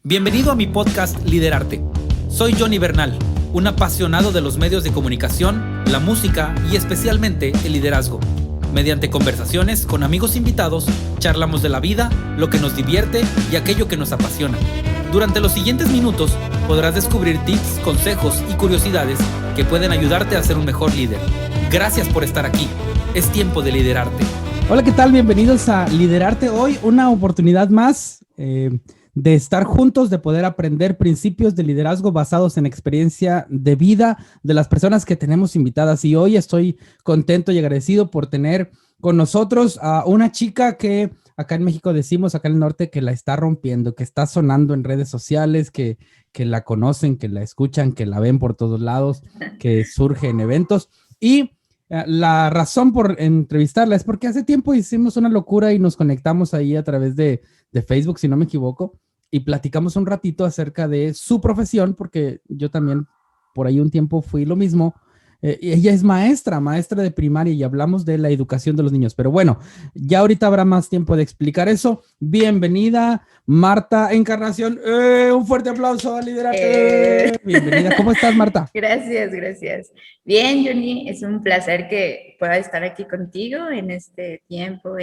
Bienvenido a mi podcast Liderarte. Soy Johnny Bernal, un apasionado de los medios de comunicación, la música y especialmente el liderazgo. Mediante conversaciones con amigos invitados, charlamos de la vida, lo que nos divierte y aquello que nos apasiona. Durante los siguientes minutos podrás descubrir tips, consejos y curiosidades que pueden ayudarte a ser un mejor líder. Gracias por estar aquí. Es tiempo de liderarte. Hola, ¿qué tal? Bienvenidos a Liderarte. Hoy una oportunidad más de estar juntos, de poder aprender principios de liderazgo basados en experiencia de vida de las personas que tenemos invitadas. Y hoy estoy contento y agradecido por tener con nosotros a una chica que acá en México decimos, acá en el norte, que la está rompiendo, que está sonando en redes sociales, que la conocen, que la escuchan, que la ven por todos lados, que surge en eventos. Y la razón por entrevistarla es porque hace tiempo hicimos una locura y nos conectamos ahí a través de Facebook, si no me equivoco, y platicamos un ratito acerca de su profesión, porque yo también por ahí un tiempo fui lo mismo. Ella es maestra de primaria y hablamos de la educación de los niños. Pero bueno, ya ahorita habrá más tiempo de explicar eso. Bienvenida, Marta Encarnación. Un fuerte aplauso a Liderarte. Bienvenida. ¿Cómo estás, Marta? Gracias. Bien, Johnny, es un placer que pueda estar aquí contigo en este tiempo,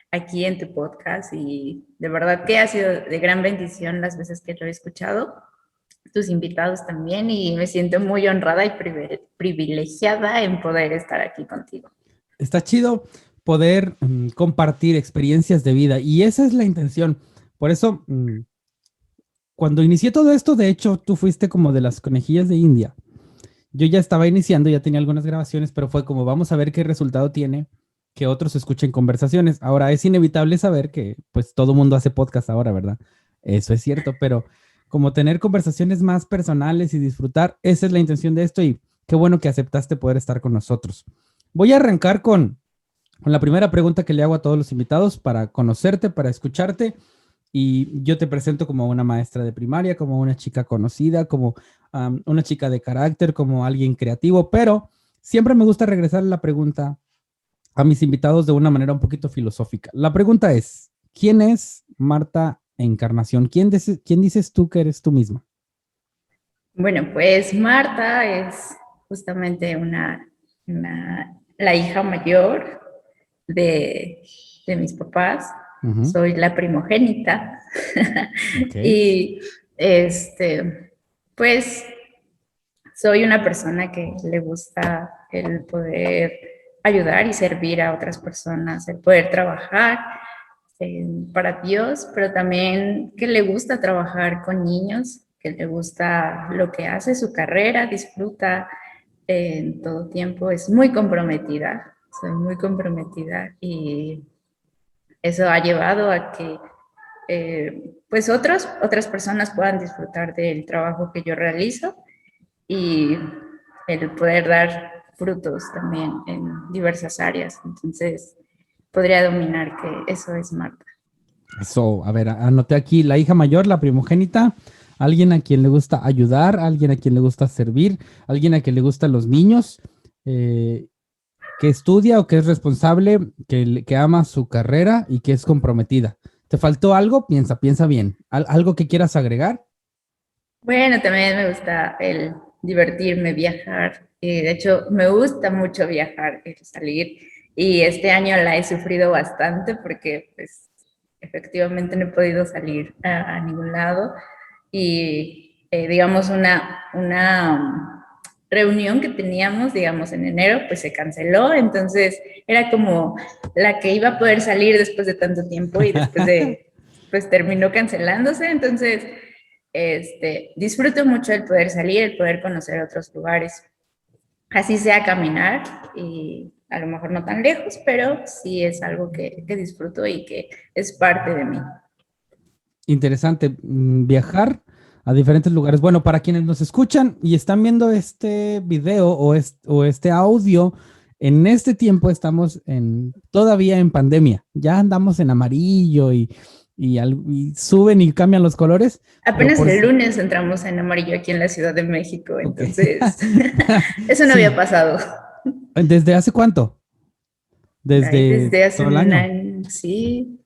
aquí en tu podcast, y de verdad que ha sido de gran bendición las veces que lo he escuchado, tus invitados también, y me siento muy honrada y privilegiada en poder estar aquí contigo. Está chido poder compartir experiencias de vida, y esa es la intención. Por eso, cuando inicié todo esto, de hecho, tú fuiste como de las conejillas de India. Yo ya estaba iniciando, ya tenía algunas grabaciones, pero fue como, vamos a ver qué resultado tiene que otros escuchen conversaciones. Ahora, es inevitable saber que pues todo mundo hace podcast ahora, ¿verdad? Eso es cierto, pero como tener conversaciones más personales y disfrutar, esa es la intención de esto, y qué bueno que aceptaste poder estar con nosotros. Voy a arrancar con la primera pregunta que le hago a todos los invitados para conocerte, para escucharte, y yo te presento como una maestra de primaria, como una chica conocida, como una chica de carácter, como alguien creativo, pero siempre me gusta regresar a la pregunta a mis invitados de una manera un poquito filosófica. La pregunta es, ¿quién es Marta Encarnación? ¿Quién dices tú que eres tú misma? Bueno, pues Marta es justamente la hija mayor de mis papás. Uh-huh. Soy la primogénita. Okay. Y pues soy una persona que le gusta el poder ayudar y servir a otras personas, el poder trabajar para Dios, pero también que le gusta trabajar con niños, que le gusta lo que hace, su carrera, disfruta en todo tiempo, es muy comprometida, soy muy comprometida, y eso ha llevado a que pues otras personas puedan disfrutar del trabajo que yo realizo y el poder dar frutos también en diversas áreas. Entonces, podría dominar que eso es Marta. Eso, a ver, anoté aquí la hija mayor, la primogénita, alguien a quien le gusta ayudar, alguien a quien le gusta servir, alguien a quien le gustan los niños, que estudia o que es responsable, que ama su carrera y que es comprometida. ¿Te faltó algo? Piensa bien. ¿Algo que quieras agregar? Bueno, también me gusta el divertirme, viajar. De hecho, me gusta mucho viajar, salir. Y este año la he sufrido bastante porque, pues, efectivamente no he podido salir a ningún lado. Y, digamos, una reunión que teníamos, digamos, en enero, pues se canceló. Entonces, era como la que iba a poder salir después de tanto tiempo, y después pues terminó cancelándose. Entonces, disfruto mucho el poder salir, el poder conocer otros lugares, así sea caminar, y a lo mejor no tan lejos, pero sí es algo que disfruto y que es parte de mí. Interesante, viajar a diferentes lugares. Bueno, para quienes nos escuchan y están viendo este video o este audio, en este tiempo estamos todavía en pandemia. Ya andamos en amarillo y suben y cambian los colores. Apenas el lunes entramos en amarillo aquí en la Ciudad de México, entonces eso no había pasado. ¿Desde hace cuánto? Desde hace un año. Sí,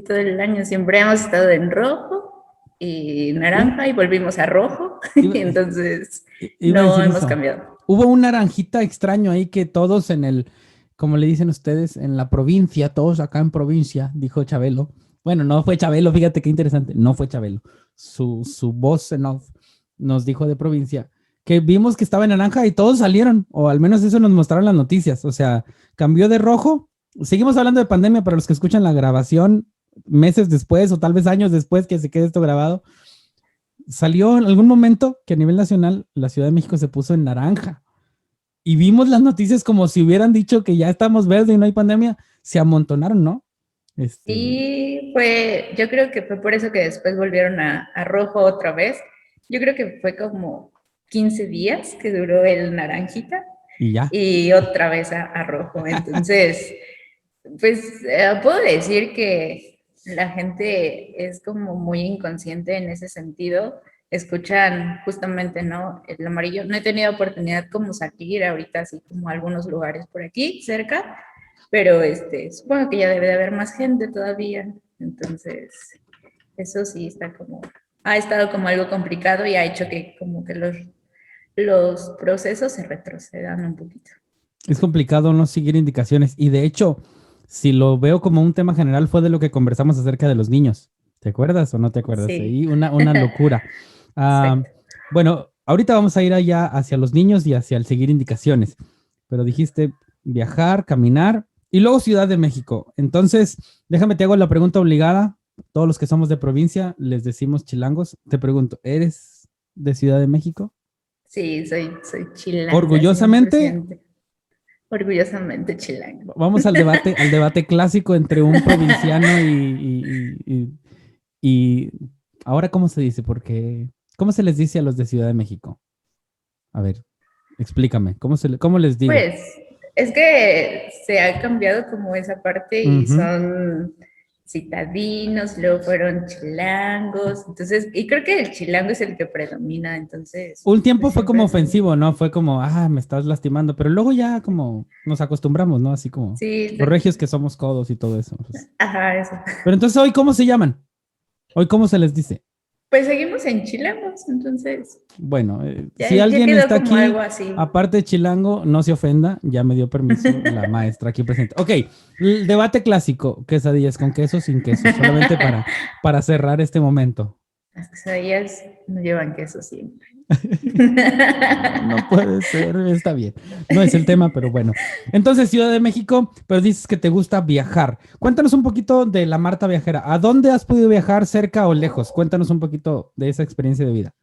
todo el año siempre hemos estado en rojo, y naranja y volvimos a rojo. Entonces, iba a no decir hemos eso. cambiado. Hubo un naranjita extraño ahí que todos como le dicen ustedes, en la provincia, todos acá en provincia, dijo Chabelo. Bueno, no fue Chabelo, fíjate qué interesante, no fue Chabelo. Su voz en off nos dijo de provincia que vimos que estaba en naranja y todos salieron, o al menos eso nos mostraron las noticias. O sea, cambió de rojo. Seguimos hablando de pandemia para los que escuchan la grabación meses después o tal vez años después que se quede esto grabado. Salió en algún momento que a nivel nacional la Ciudad de México se puso en naranja y vimos las noticias como si hubieran dicho que ya estamos verde y no hay pandemia, se amontonaron, ¿no? Y yo creo que fue por eso que después volvieron a rojo otra vez. Yo creo que fue como 15 días que duró el naranjita y ya. Y otra vez a rojo. Entonces, pues puedo decir que la gente es como muy inconsciente en ese sentido. Escuchan justamente, ¿no? El amarillo. No he tenido oportunidad como salir ahorita, así como a algunos lugares por aquí, cerca, pero supongo que ya debe de haber más gente todavía. Entonces, eso sí ha estado como algo complicado y ha hecho que como que los procesos se retrocedan un poquito. Es complicado no seguir indicaciones y de hecho, si lo veo como un tema general, fue de lo que conversamos acerca de los niños. ¿Te acuerdas o no te acuerdas? Sí. Una locura. Bueno, ahorita vamos a ir allá hacia los niños y hacia el seguir indicaciones, pero dijiste viajar, caminar y luego Ciudad de México. Entonces, déjame te hago la pregunta obligada. Todos los que somos de provincia les decimos chilangos. Te pregunto, ¿eres de Ciudad de México? Sí, soy chilanga. ¿Orgullosamente? 100%. Orgullosamente chilanga. Vamos al debate clásico entre un provinciano y ahora, ¿cómo se dice? Porque, ¿cómo se les dice a los de Ciudad de México? A ver, explícame, ¿cómo les digo? Pues, es que se ha cambiado como esa parte y son citadinos, luego fueron chilangos, entonces, y creo que el chilango es el que predomina, entonces. Un tiempo fue como ofensivo, ¿no? Fue como, me estás lastimando, pero luego ya como nos acostumbramos, ¿no? Así como sí, los regios que somos codos y todo eso. Pues. Ajá, eso. Pero entonces, ¿hoy cómo se llaman? ¿Hoy cómo se les dice? Pues seguimos en chilangos, entonces. Bueno, si alguien está aquí, aparte de chilango, no se ofenda, ya me dio permiso la maestra aquí presente. Ok, el debate clásico, quesadillas con queso, sin queso, solamente para cerrar este momento. Las quesadillas no llevan queso siempre. No puede ser, está bien. No es el tema, pero bueno. Entonces, Ciudad de México, pero dices que te gusta viajar. Cuéntanos un poquito de la Marta Viajera. ¿A dónde has podido viajar, cerca o lejos? Cuéntanos un poquito de esa experiencia de vida.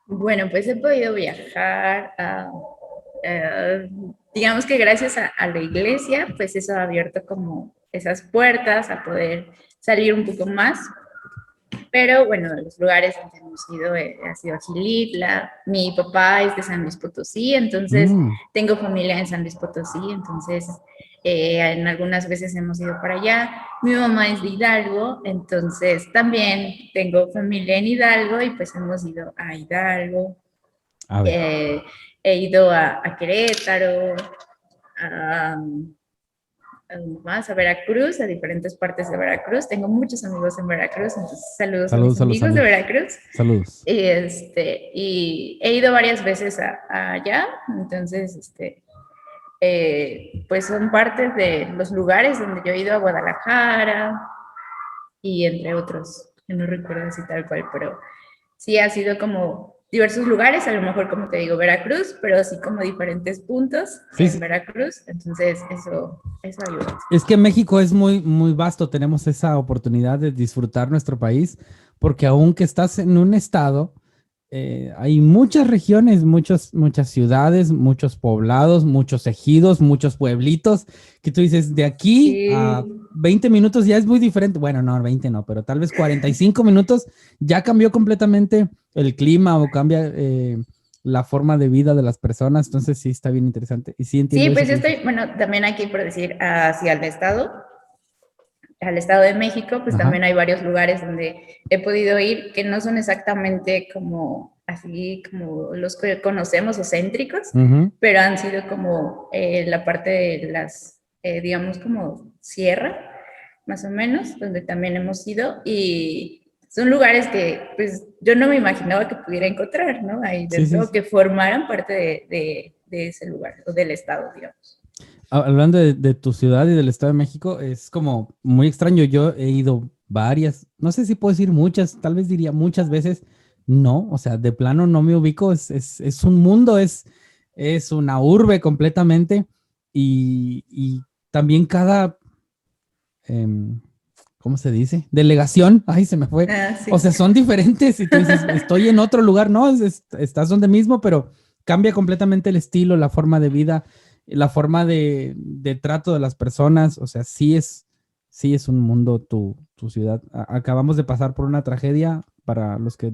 Bueno, pues he podido viajar digamos que gracias a la iglesia, pues eso ha abierto como esas puertas a poder salir un poco más. Pero bueno, los lugares donde hemos ido ha sido Gilitla. Mi papá es de San Luis Potosí, entonces tengo familia en San Luis Potosí, entonces en algunas veces hemos ido para allá. Mi mamá es de Hidalgo, entonces también tengo familia en Hidalgo y pues hemos ido a Hidalgo. He ido a Querétaro, más a Veracruz, a diferentes partes de Veracruz. Tengo muchos amigos en Veracruz, entonces saludos a mis amigos de Veracruz. Saludos. Y he ido varias veces allá, entonces, pues son partes de los lugares donde yo he ido a Guadalajara y entre otros, que no recuerdo así tal cual, pero sí ha sido como diversos lugares, a lo mejor como te digo Veracruz, pero así como diferentes puntos en Veracruz, entonces eso ayuda. Es que México es muy, muy vasto, tenemos esa oportunidad de disfrutar nuestro país, porque aunque estás en un estado, hay muchas regiones, muchas ciudades, muchos poblados, muchos ejidos, muchos pueblitos, que tú dices, de aquí a 20 minutos ya es muy diferente. Bueno, no, 20 no, pero tal vez 45 minutos ya cambió completamente el clima o cambia la forma de vida de las personas. Entonces sí, está bien interesante. Y sí, entiendo. Sí, pues yo estoy, bueno, también aquí por decir, hacia el estado de México, pues también hay varios lugares donde he podido ir que no son exactamente como así como los que conocemos o céntricos, pero han sido como la parte de las, digamos como sierra, más o menos, donde también hemos ido y son lugares que pues yo no me imaginaba que pudiera encontrar, ¿no? Ahí dentro, sí. Que formaran parte de ese lugar, o del estado, digamos. Hablando de tu ciudad y del Estado de México, es como muy extraño. Yo he ido varias, no sé si puedo decir muchas, tal vez diría muchas veces, no, o sea, de plano no me ubico, es un mundo, es una urbe completamente y también cada, ¿cómo se dice? Delegación, ay, se me fue. Sí. O sea, son diferentes y tú dices, estoy en otro lugar, no, estás donde mismo, pero cambia completamente el estilo, la forma de vida, la forma de trato de las personas, o sea, sí es un mundo tu ciudad. Acabamos de pasar por una tragedia, para los que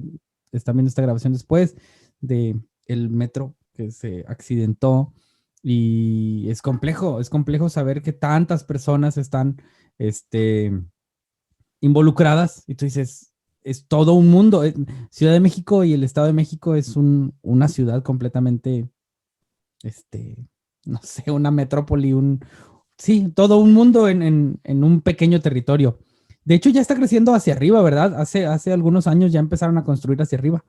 están viendo esta grabación después, de el metro que se accidentó y es complejo saber que tantas personas están, involucradas y tú dices, es todo un mundo. Ciudad de México y el Estado de México es una ciudad completamente, no sé, una metrópoli, sí, todo un mundo en un pequeño territorio. De hecho, ya está creciendo hacia arriba, ¿verdad? Hace algunos años ya empezaron a construir hacia arriba.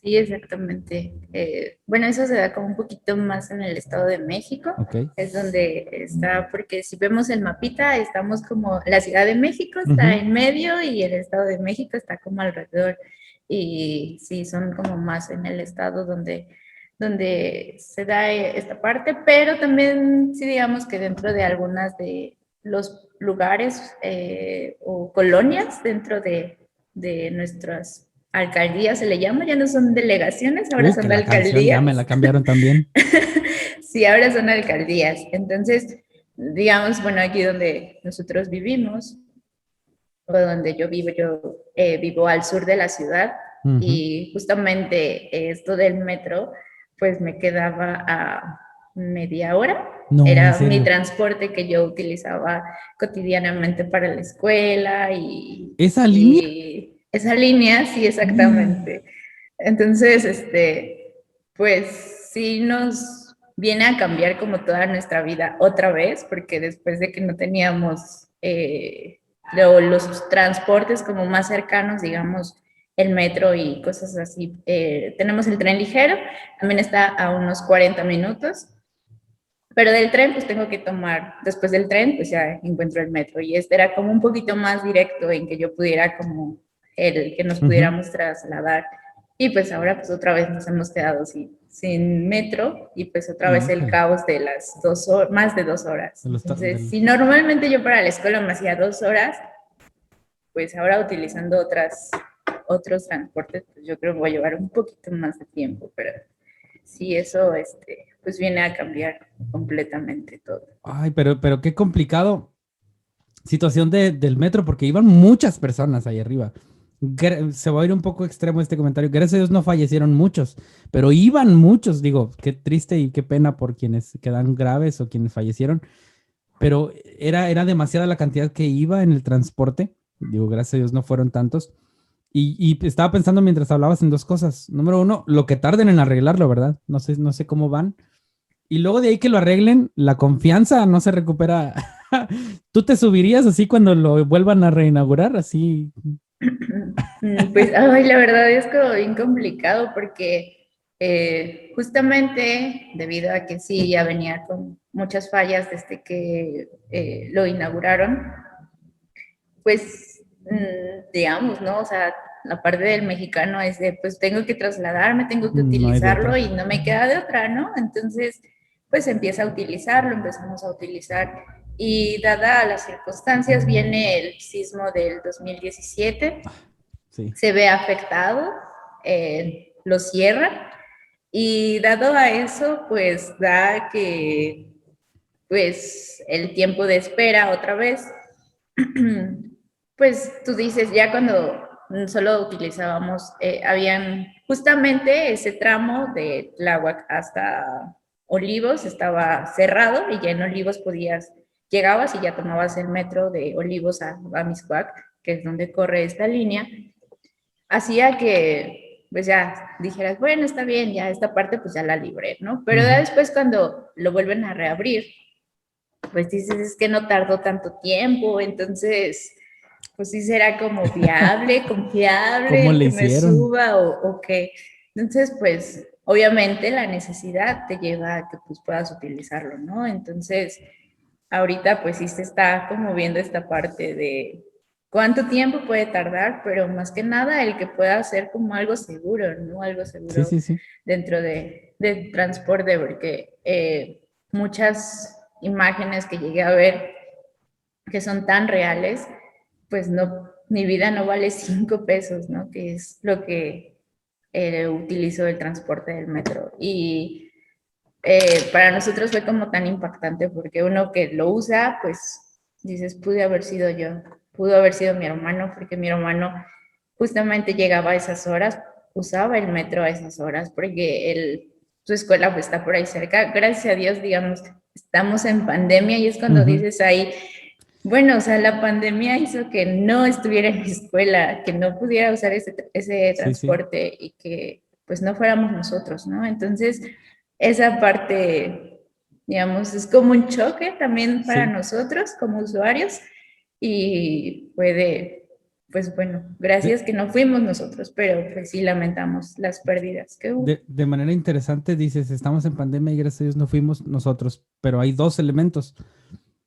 Sí, exactamente. Bueno, eso se da como un poquito más en el Estado de México. Okay. Es donde está, porque si vemos el mapita, estamos como, la Ciudad de México está en medio y el Estado de México está como alrededor. Y sí, son como más en el estado donde se da esta parte, pero también sí digamos que dentro de algunas de los lugares o colonias dentro de nuestras alcaldías se le llama, ya no son delegaciones, ahora son alcaldías. Ya me la cambiaron también. Sí, ahora son alcaldías. Entonces, digamos, bueno, aquí donde nosotros vivimos, o donde yo vivo al sur de la ciudad, y justamente esto del metro, pues me quedaba a media hora. No, era mi transporte que yo utilizaba cotidianamente para la escuela y... ¿Esa línea? Esa línea, sí, exactamente. Entonces, pues sí nos viene a cambiar como toda nuestra vida otra vez, porque después de que no teníamos los transportes como más cercanos, digamos, el metro y cosas así, tenemos el tren ligero, también está a unos 40 minutos, pero del tren pues tengo que tomar, después del tren pues ya encuentro el metro, y este era como un poquito más directo en que yo pudiera como que nos pudiéramos trasladar. Y pues ahora pues otra vez nos hemos quedado sin metro y pues otra vez el caos de las 2 horas, más de 2 horas. Entonces, si normalmente yo para la escuela me hacía 2 horas, pues ahora utilizando otros transportes, pues yo creo que voy a llevar un poquito más de tiempo, pero sí, eso pues viene a cambiar completamente todo. Ay, pero qué complicado situación del metro, porque iban muchas personas ahí arriba. Se va a ir un poco extremo este comentario. Gracias a Dios no fallecieron muchos, pero iban muchos. Digo, qué triste y qué pena por quienes quedan graves o quienes fallecieron. Pero era demasiada la cantidad que iba en el transporte. Digo, gracias a Dios no fueron tantos. Y estaba pensando mientras hablabas en 2 cosas. Número 1, lo que tarden en arreglarlo, ¿verdad? No sé cómo van. Y luego de ahí que lo arreglen, la confianza no se recupera. ¿Tú te subirías así cuando lo vuelvan a reinaugurar? Así... Pues, ay, la verdad es como bien complicado porque justamente debido a que sí, ya venía con muchas fallas desde que lo inauguraron, pues, digamos, ¿no? O sea, la parte del mexicano es de, pues, tengo que trasladarme, tengo que utilizarlo y no me queda de otra, ¿no? Entonces, pues, empezamos a utilizar. Y dada las circunstancias, viene el sismo del 2017, sí. Se ve afectado, lo cierran, y dado a eso, pues da que, pues, el tiempo de espera otra vez, pues tú dices, ya cuando solo utilizábamos, habían justamente ese tramo de Tláhuac hasta Olivos estaba cerrado, y ya en Olivos llegabas y ya tomabas el metro de Olivos a Mixcoac, que es donde corre esta línea. Hacía que, pues ya dijeras, bueno, está bien, ya esta parte pues ya la libré, ¿no? Pero ya después cuando lo vuelven a reabrir, pues dices, es que no tardó tanto tiempo, entonces pues sí será como viable, confiable, ¿Cómo le que me hicieron? suba o qué. Entonces, pues obviamente la necesidad te lleva a que pues puedas utilizarlo, ¿no? Entonces, ahorita pues sí se está como viendo esta parte de cuánto tiempo puede tardar, pero más que nada el que pueda ser como algo seguro, ¿no? Algo Sí, seguro sí, sí. dentro del transporte, porque muchas imágenes que llegué a ver que son tan reales, pues no, mi vida no vale 5 pesos, ¿no? Que es lo que utilizo el transporte del metro. Y para nosotros fue como tan impactante porque uno que lo usa, pues dices, pude haber sido yo, pudo haber sido mi hermano, porque mi hermano justamente llegaba a esas horas, usaba el metro a esas horas, porque su escuela pues, está por ahí cerca. Gracias a Dios, digamos, estamos en pandemia y es cuando Ujú. dices ahí, bueno, o sea, la pandemia hizo que no estuviera en la escuela, que no pudiera usar ese Sí, sí. transporte y que pues no fuéramos nosotros, ¿no? Entonces, esa parte, digamos, es como un choque también para Sí. nosotros como usuarios y pues bueno, De, gracias que no fuimos nosotros, pero pues sí lamentamos las pérdidas que hubo. de manera interesante dices, estamos en pandemia y gracias a Dios no fuimos nosotros, pero hay dos elementos.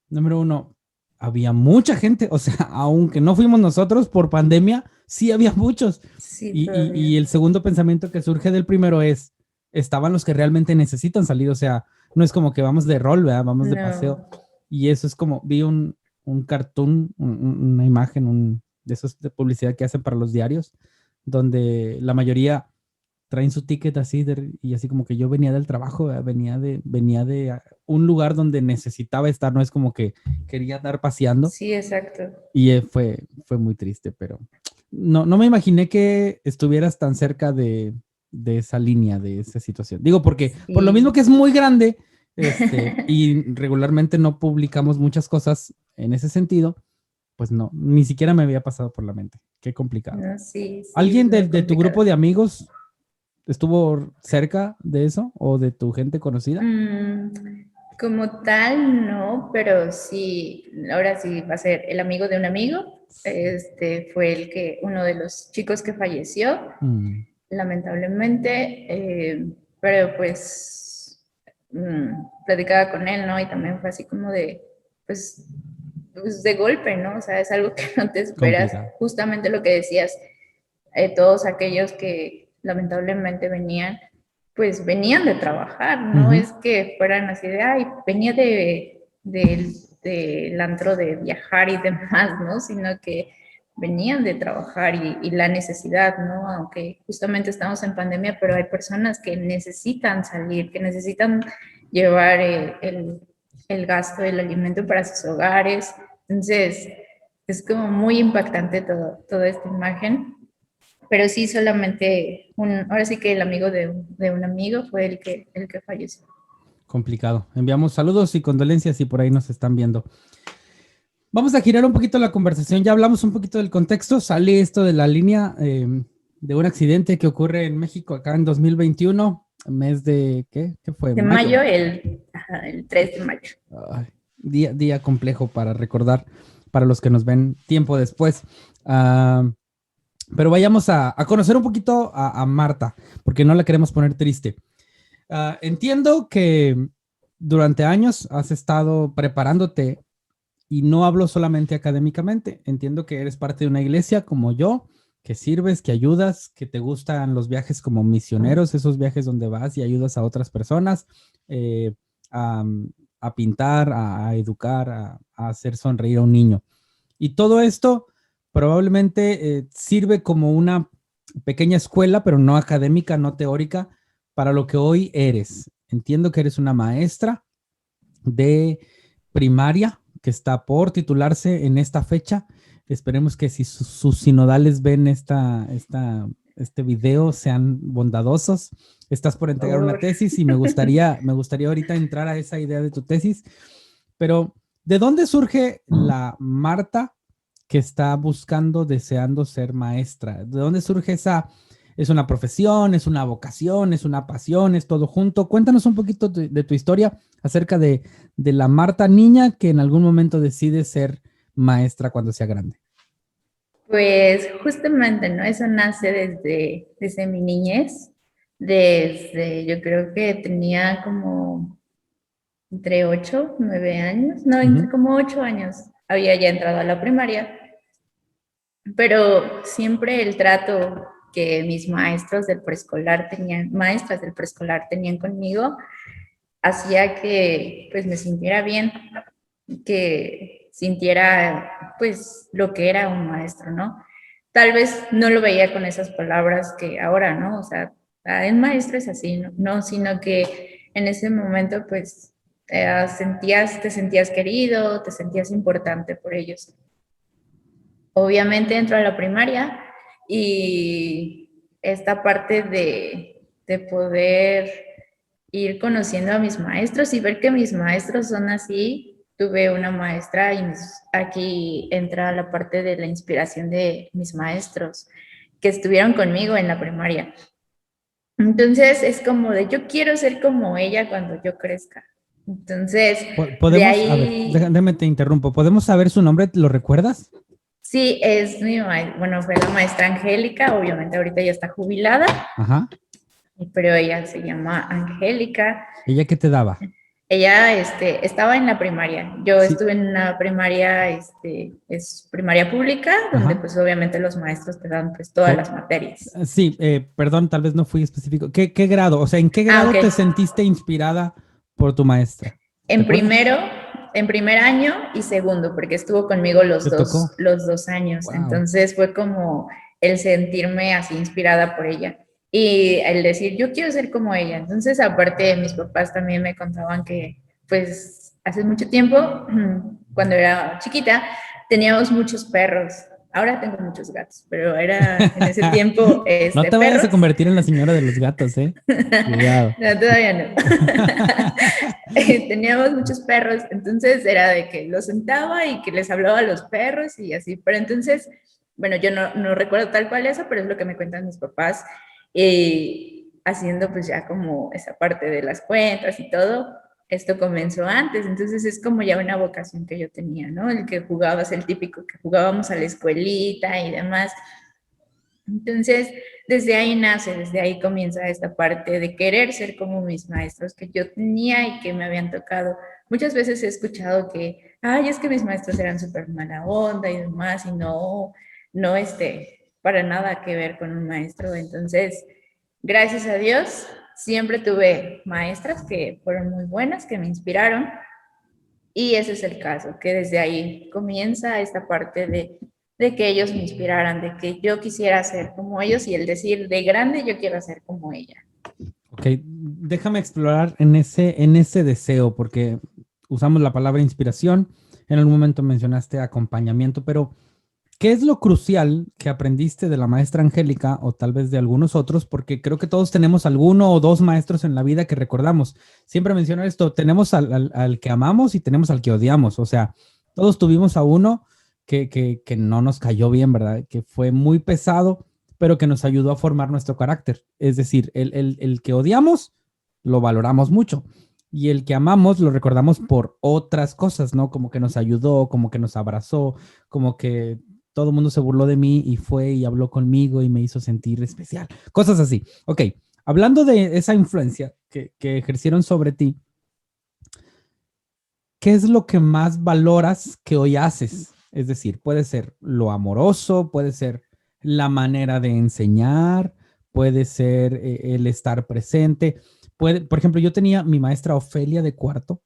Número uno, había mucha gente, o sea, aunque no fuimos nosotros por pandemia, sí había muchos. Sí, Y todavía. el segundo pensamiento que surge del primero es, estaban los que realmente necesitan salir, o sea, no es como que vamos de rol, ¿verdad? Vamos de paseo. No, Y eso es como, vi un cartoon, una imagen, de esos de publicidad que hacen para los diarios, donde la mayoría traen su ticket así y así como que yo venía del trabajo, ¿verdad? Venía de un lugar donde necesitaba estar, no es como que quería andar paseando sí, exacto. y fue muy triste, pero no me imaginé que estuvieras tan cerca de esa línea, de esa situación. Digo, porque por lo mismo Sí. que es muy grande, y regularmente no publicamos muchas cosas en ese sentido, pues no, ni siquiera me había pasado por la mente. Qué complicado. No, sí, sí, es ¿Alguien muy de tu complicado. grupo de amigos estuvo cerca de eso o de tu gente conocida? Mm, como tal, no, pero sí, ahora sí va a ser el amigo de un amigo. Este fue uno de los chicos que falleció, Mm, lamentablemente, pero platicaba con él, ¿no? Y también fue así como pues, pues de golpe, ¿no? O sea, es algo que no te esperas, complicado. justamente lo que decías, todos aquellos que lamentablemente venían, pues venían de trabajar, no Ujú. es que fueran así de, ay, venía del antro de viajar y demás, ¿no? Sino que venían de trabajar y la necesidad, ¿no? Aunque justamente estamos en pandemia, pero hay personas que necesitan salir, que necesitan llevar el gasto del alimento para sus hogares. Entonces, es como muy impactante toda esta imagen, pero sí solamente ahora sí que el amigo de un amigo fue el que falleció. Complicado. Enviamos saludos y condolencias si por ahí nos están viendo. Vamos a girar un poquito la conversación. Ya hablamos un poquito del contexto. Sale esto de la línea de un accidente que ocurre en México acá en 2021, mes de, ¿qué fue? De Mayo. mayo, el 3 de mayo. Ay, día complejo para recordar para los que nos ven tiempo después. Uh, pero vayamos a conocer un poquito a Marta, porque no la queremos poner triste. Entiendo que durante años has estado preparándote y no hablo solamente académicamente. Entiendo que eres parte de una iglesia como yo, que sirves, que ayudas, que te gustan los viajes como misioneros, esos viajes donde vas y ayudas a otras personas eh, a, a, pintar, a educar, a hacer sonreír a un niño. Y todo esto probablemente sirve como una pequeña escuela, pero no académica, no teórica, para lo que hoy eres. Entiendo que eres una maestra de primaria que está por titularse en esta fecha. Esperemos que si sus sinodales ven este video sean bondadosos. Estás por Por entregar una favor. tesis y me gustaría ahorita entrar a esa idea de tu tesis, pero ¿de dónde surge la Marta que está buscando, deseando ser maestra? ¿De dónde surge esa? ¿Es una profesión, es una vocación, es una pasión, es todo junto? Cuéntanos un poquito de tu historia acerca de la Marta niña que en algún momento decide ser maestra cuando sea grande. Pues justamente, ¿no? Eso nace desde mi niñez, desde yo creo que tenía como entre 8, 9 años, no, entre Ujú. como 8 años había ya entrado a la primaria, pero siempre el trato que mis maestros del preescolar tenían, maestras del preescolar tenían conmigo, hacía que pues me sintiera bien, que sintiera pues lo que era un maestro, ¿no? Tal vez no lo veía con esas palabras que ahora, ¿no? O sea, el maestro es así, ¿no? No, sino que en ese momento pues te sentías querido, te sentías importante por ellos. Obviamente entro a la primaria y esta parte de poder ir conociendo a mis maestros y ver que mis maestros son así. Tuve una maestra y aquí entra la parte de la inspiración de mis maestros que estuvieron conmigo en la primaria. Entonces es como de yo quiero ser como ella cuando yo crezca. Entonces, de Podemos, a ver, ahí déjame te interrumpo. ¿Podemos saber su nombre? ¿Lo recuerdas? sí, es mi maestra, bueno, fue la maestra Angélica, obviamente ahorita ya está jubilada, Ajá. pero ella se llama Angélica. ¿Ella qué te daba? Ella estaba en la primaria. Yo Sí. estuve en una primaria, es primaria pública, donde Ajá. pues obviamente los maestros te dan pues todas las materias. Sí, perdón, tal vez no fui específico. ¿Qué grado? O sea, ¿en qué Ah, grado ok. te sentiste inspirada por tu maestra? ¿Te En acuerdas? primero, en primer año y segundo, porque estuvo conmigo ¿Te tocó? los 2 años. Wow. Entonces fue como el sentirme así inspirada por ella y el decir, yo quiero ser como ella. Entonces, aparte, mis papás también me contaban que, pues, hace mucho tiempo, cuando era chiquita, teníamos muchos perros. Ahora tengo muchos gatos, pero era en ese tiempo, No te vayas a perros. convertir en la señora de los gatos, ¿eh? Cuidado. No, todavía no. Teníamos muchos perros, entonces era de que los sentaba y que les hablaba a los perros y así. Pero entonces, bueno, yo no recuerdo tal cual eso, pero es lo que me cuentan mis papás. Haciendo pues ya como esa parte de las cuentas y todo, esto comenzó antes, entonces es como ya una vocación que yo tenía, ¿no? El que jugabas, el típico que jugábamos a la escuelita y demás. Entonces, desde ahí nace, desde ahí comienza esta parte de querer ser como mis maestros que yo tenía y que me habían tocado. Muchas veces he escuchado que, ay, es que mis maestros eran súper mala onda y demás, y no, para nada que ver con un maestro. Entonces, gracias a Dios, siempre tuve maestras que fueron muy buenas, que me inspiraron, y ese es el caso, que desde ahí comienza esta parte de que ellos me inspiraran, de que yo quisiera ser como ellos y el decir de grande yo quiero ser como ella. Ok, déjame explorar en ese deseo, porque usamos la palabra inspiración. En algún momento mencionaste acompañamiento, pero ¿qué es lo crucial que aprendiste de la maestra Angélica o tal vez de algunos otros? Porque creo que todos tenemos alguno o dos maestros en la vida que recordamos. Siempre menciono esto, tenemos al que amamos y tenemos al que odiamos. O sea, todos tuvimos a uno que no nos cayó bien, ¿verdad? Que fue muy pesado, pero que nos ayudó a formar nuestro carácter. Es decir, el que odiamos lo valoramos mucho. Y el que amamos lo recordamos por otras cosas, ¿no? Como que nos ayudó, como que nos abrazó, como que todo el mundo se burló de mí y fue y habló conmigo y me hizo sentir especial. Cosas así. Ok, hablando de esa influencia que ejercieron sobre ti, ¿qué es lo que más valoras que hoy haces? Es decir, puede ser lo amoroso, puede ser la manera de enseñar, puede ser el estar presente. Puede, por ejemplo, yo tenía mi maestra Ofelia de cuarto,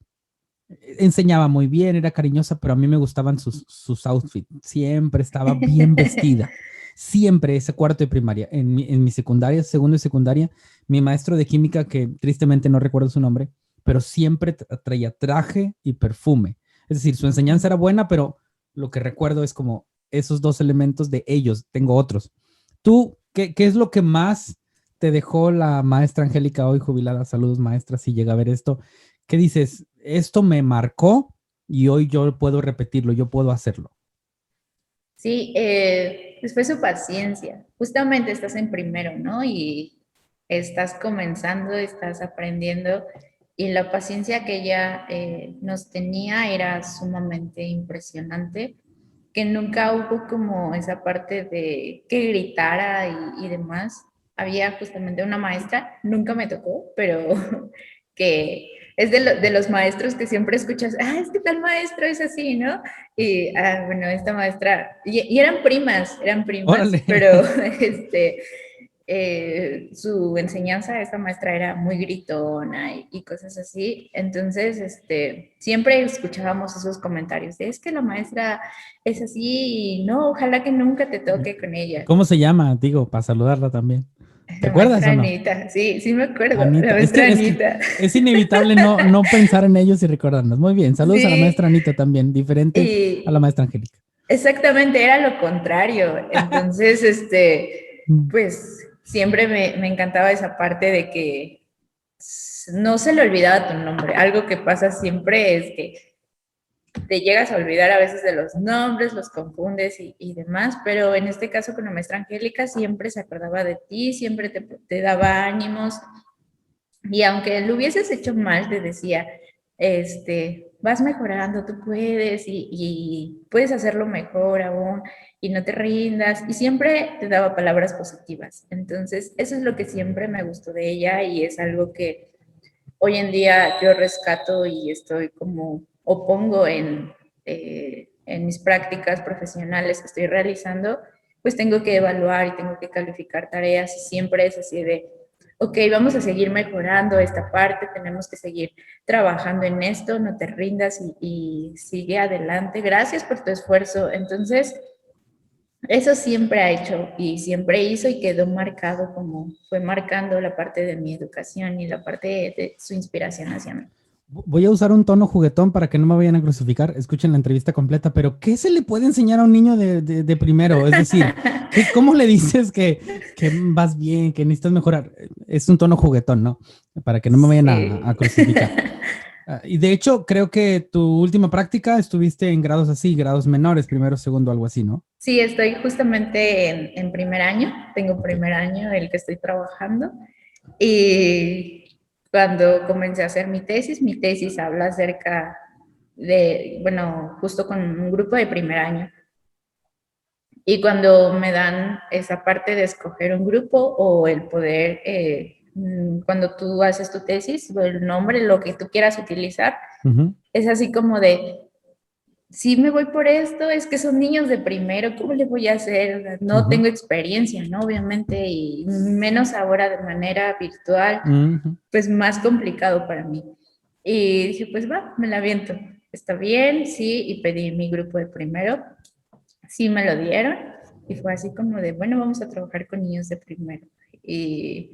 enseñaba muy bien, era cariñosa, pero a mí me gustaban sus outfits. Siempre estaba bien vestida. Siempre ese cuarto de primaria. En mi secundaria, segundo y secundaria, mi maestro de química, que tristemente no recuerdo su nombre, pero siempre traía traje y perfume. Es decir, su enseñanza era buena, pero lo que recuerdo es como esos dos elementos de ellos. Tengo otros. ¿Tú qué es lo que más te dejó la maestra Angélica hoy jubilada? Saludos, maestra, si llega a ver esto. ¿Qué dices? Esto me marcó y hoy yo puedo repetirlo, yo puedo hacerlo. Sí, pues fue su paciencia. Justamente estás en primero, ¿no? Y estás comenzando, estás aprendiendo y la paciencia que ella nos tenía era sumamente impresionante. que nunca hubo como esa parte de que gritara y demás. Había justamente una maestra, nunca me tocó, pero que es de los maestros que siempre escuchas, es que tal maestro es así, ¿no? Y bueno, esta maestra, y eran primas, Órale. pero su enseñanza, esta maestra era muy gritona y cosas así. Entonces, siempre escuchábamos esos comentarios de, es que la maestra es así y no, ojalá que nunca te toque con ella. ¿Cómo se llama? Digo, para saludarla también. ¿Te La acuerdas maestra o no? Anita, sí me acuerdo, Anita. la maestra Anita. Es inevitable no pensar en ellos y recordarnos. Muy bien, saludos a la Sí, maestra Anita también, diferente a la y maestra Angélica. exactamente, era lo contrario. Entonces, Mm. pues siempre me encantaba esa parte de que no se le olvidaba tu nombre. Algo que pasa siempre es que te llegas a olvidar a veces de los nombres, los confundes y demás, pero en este caso con la maestra Angélica siempre se acordaba de ti, siempre te daba ánimos, y aunque lo hubieses hecho mal, te decía, vas mejorando, tú puedes y puedes hacerlo mejor aún y no te rindas, y siempre te daba palabras positivas. Entonces, eso es lo que siempre me gustó de ella y es algo que hoy en día yo rescato y estoy como, o pongo en mis prácticas profesionales que estoy realizando, pues tengo que evaluar y tengo que calificar tareas y siempre es así de, ok, vamos a seguir mejorando esta parte, tenemos que seguir trabajando en esto, no te rindas y sigue adelante, gracias por tu esfuerzo. Entonces, eso siempre ha hecho y siempre hizo y quedó marcado como fue marcando la parte de mi educación y la parte de su inspiración hacia mí. Voy a usar un tono juguetón para que no me vayan a crucificar. Escuchen la entrevista completa, pero ¿qué se le puede enseñar a un niño de primero? Es decir, ¿cómo le dices que vas bien, que necesitas mejorar? Es un tono juguetón, ¿no? Para que no me vayan a crucificar. Y de hecho, creo que tu última práctica estuviste en grados así, grados menores, primero, segundo, algo así, ¿no? Sí, estoy justamente en primer año, tengo primer año el que estoy trabajando y cuando comencé a hacer mi tesis habla acerca de, bueno, justo con un grupo de primer año. Y cuando me dan esa parte de escoger un grupo o el poder, cuando tú haces tu tesis, o el nombre, lo que tú quieras utilizar, es así como de, si me voy por esto, es que son niños de primero, ¿cómo le voy a hacer? No tengo experiencia, ¿no? Obviamente, y menos ahora de manera virtual, pues más complicado para mí. Y dije, pues va, me la aviento. Está bien, sí, y pedí mi grupo de primero. Sí me lo dieron y fue así como de, bueno, vamos a trabajar con niños de primero. Y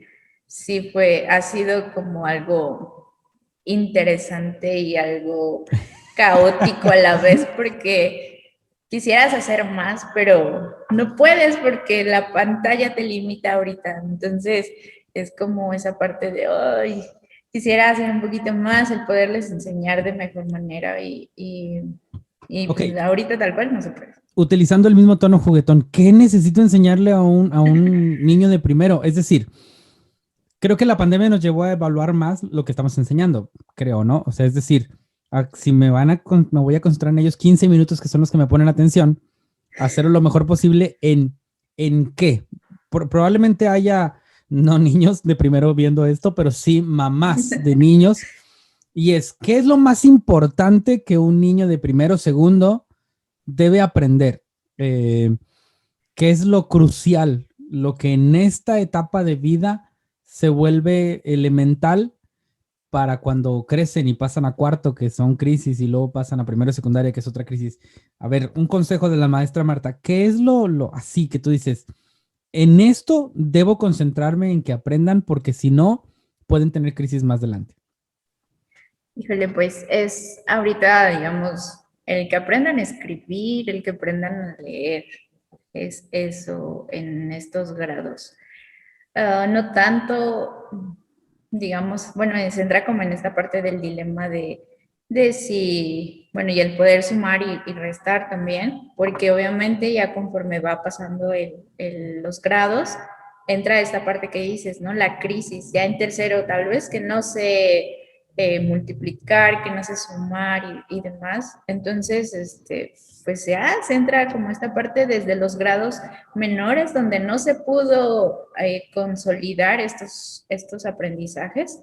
sí ha sido como algo interesante y algo caótico a la vez porque quisieras hacer más, pero no puedes porque la pantalla te limita ahorita. Entonces es como esa parte de, ay, quisiera hacer un poquito más, el poderles enseñar de mejor manera y Okay. pues ahorita tal cual no se puede. Utilizando el mismo tono juguetón, ¿qué necesito enseñarle a un niño de primero? Es decir, creo que la pandemia nos llevó a evaluar más lo que estamos enseñando, creo, ¿no? O sea, es decir, si me voy a concentrar en ellos 15 minutos, que son los que me ponen atención, hacerlo lo mejor posible en qué. Probablemente haya, no niños de primero viendo esto, pero sí mamás de niños. Y ¿qué es lo más importante que un niño de primero, segundo debe aprender? ¿Qué es lo crucial? Lo que en esta etapa de vida se vuelve elemental para cuando crecen y pasan a cuarto, que son crisis, y luego pasan a primero y secundaria, que es otra crisis. A ver, un consejo de la maestra Marta, ¿qué es lo así que tú dices? En esto debo concentrarme en que aprendan porque si no, pueden tener crisis más adelante. Híjole, pues es ahorita, digamos, el que aprendan a escribir, el que aprendan a leer, es eso en estos grados. No tanto, digamos, bueno, se entra como en esta parte del dilema de si, bueno, y el poder sumar y restar también, porque obviamente ya conforme va pasando los grados, entra esta parte que dices, ¿no? La crisis, ya en tercero tal vez que no sé multiplicar, que no sé sumar y demás. Entonces, pues ya se entra como esta parte desde los grados menores donde no se pudo consolidar estos aprendizajes.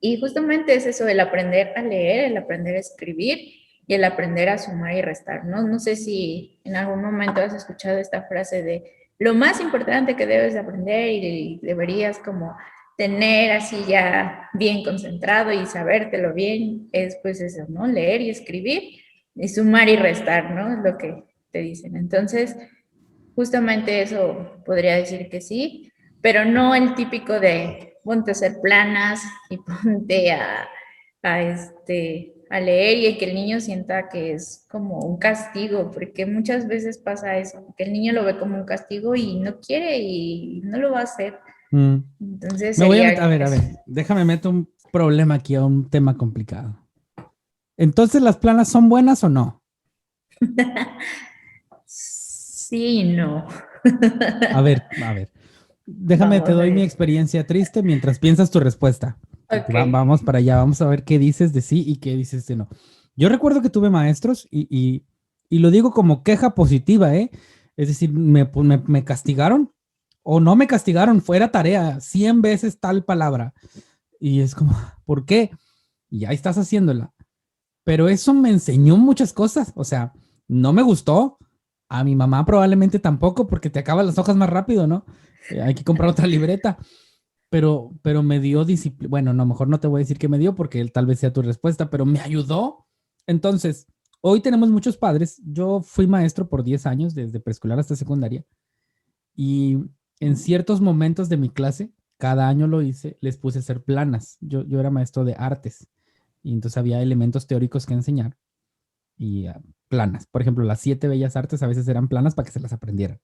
Y justamente es eso, el aprender a leer, el aprender a escribir y el aprender a sumar y restar, ¿no? No sé si en algún momento has escuchado esta frase de lo más importante que debes de aprender y deberías como tener así ya bien concentrado y sabértelo bien, es pues eso, ¿no? Leer y escribir y sumar y restar, ¿no? Es lo que te dicen. Entonces, justamente eso podría decir que sí, pero no el típico de ponte a hacer planas y ponte a leer y que el niño sienta que es como un castigo, porque muchas veces pasa eso, que el niño lo ve como un castigo y no quiere y no lo va a hacer. Entonces me voy a ver, déjame meter un problema aquí a un tema complicado. Entonces, ¿las planas son buenas o no? Sí y no. A ver. Déjame, te doy mi experiencia triste mientras piensas tu respuesta. Okay. Vamos para allá, vamos a ver qué dices de sí y qué dices de no. Yo recuerdo que tuve maestros y lo digo como queja positiva, ¿eh? Es decir, me castigaron o no me castigaron, fuera tarea, 100 veces tal palabra. Y es como, ¿por qué? Y ya estás haciéndola. Pero eso me enseñó muchas cosas. O sea, no me gustó. A mi mamá probablemente tampoco, porque te acabas las hojas más rápido, ¿no? Hay que comprar otra libreta. Pero me dio disciplina. Bueno, no, mejor no te voy a decir qué me dio, porque tal vez sea tu respuesta, pero me ayudó. Entonces, hoy tenemos muchos padres. Yo fui maestro por 10 años, desde preescolar hasta secundaria. Y en ciertos momentos de mi clase, cada año lo hice, les puse a hacer planas. Yo era maestro de artes. Y entonces había elementos teóricos que enseñar y planas. Por ejemplo, las 7 bellas artes a veces eran planas para que se las aprendieran.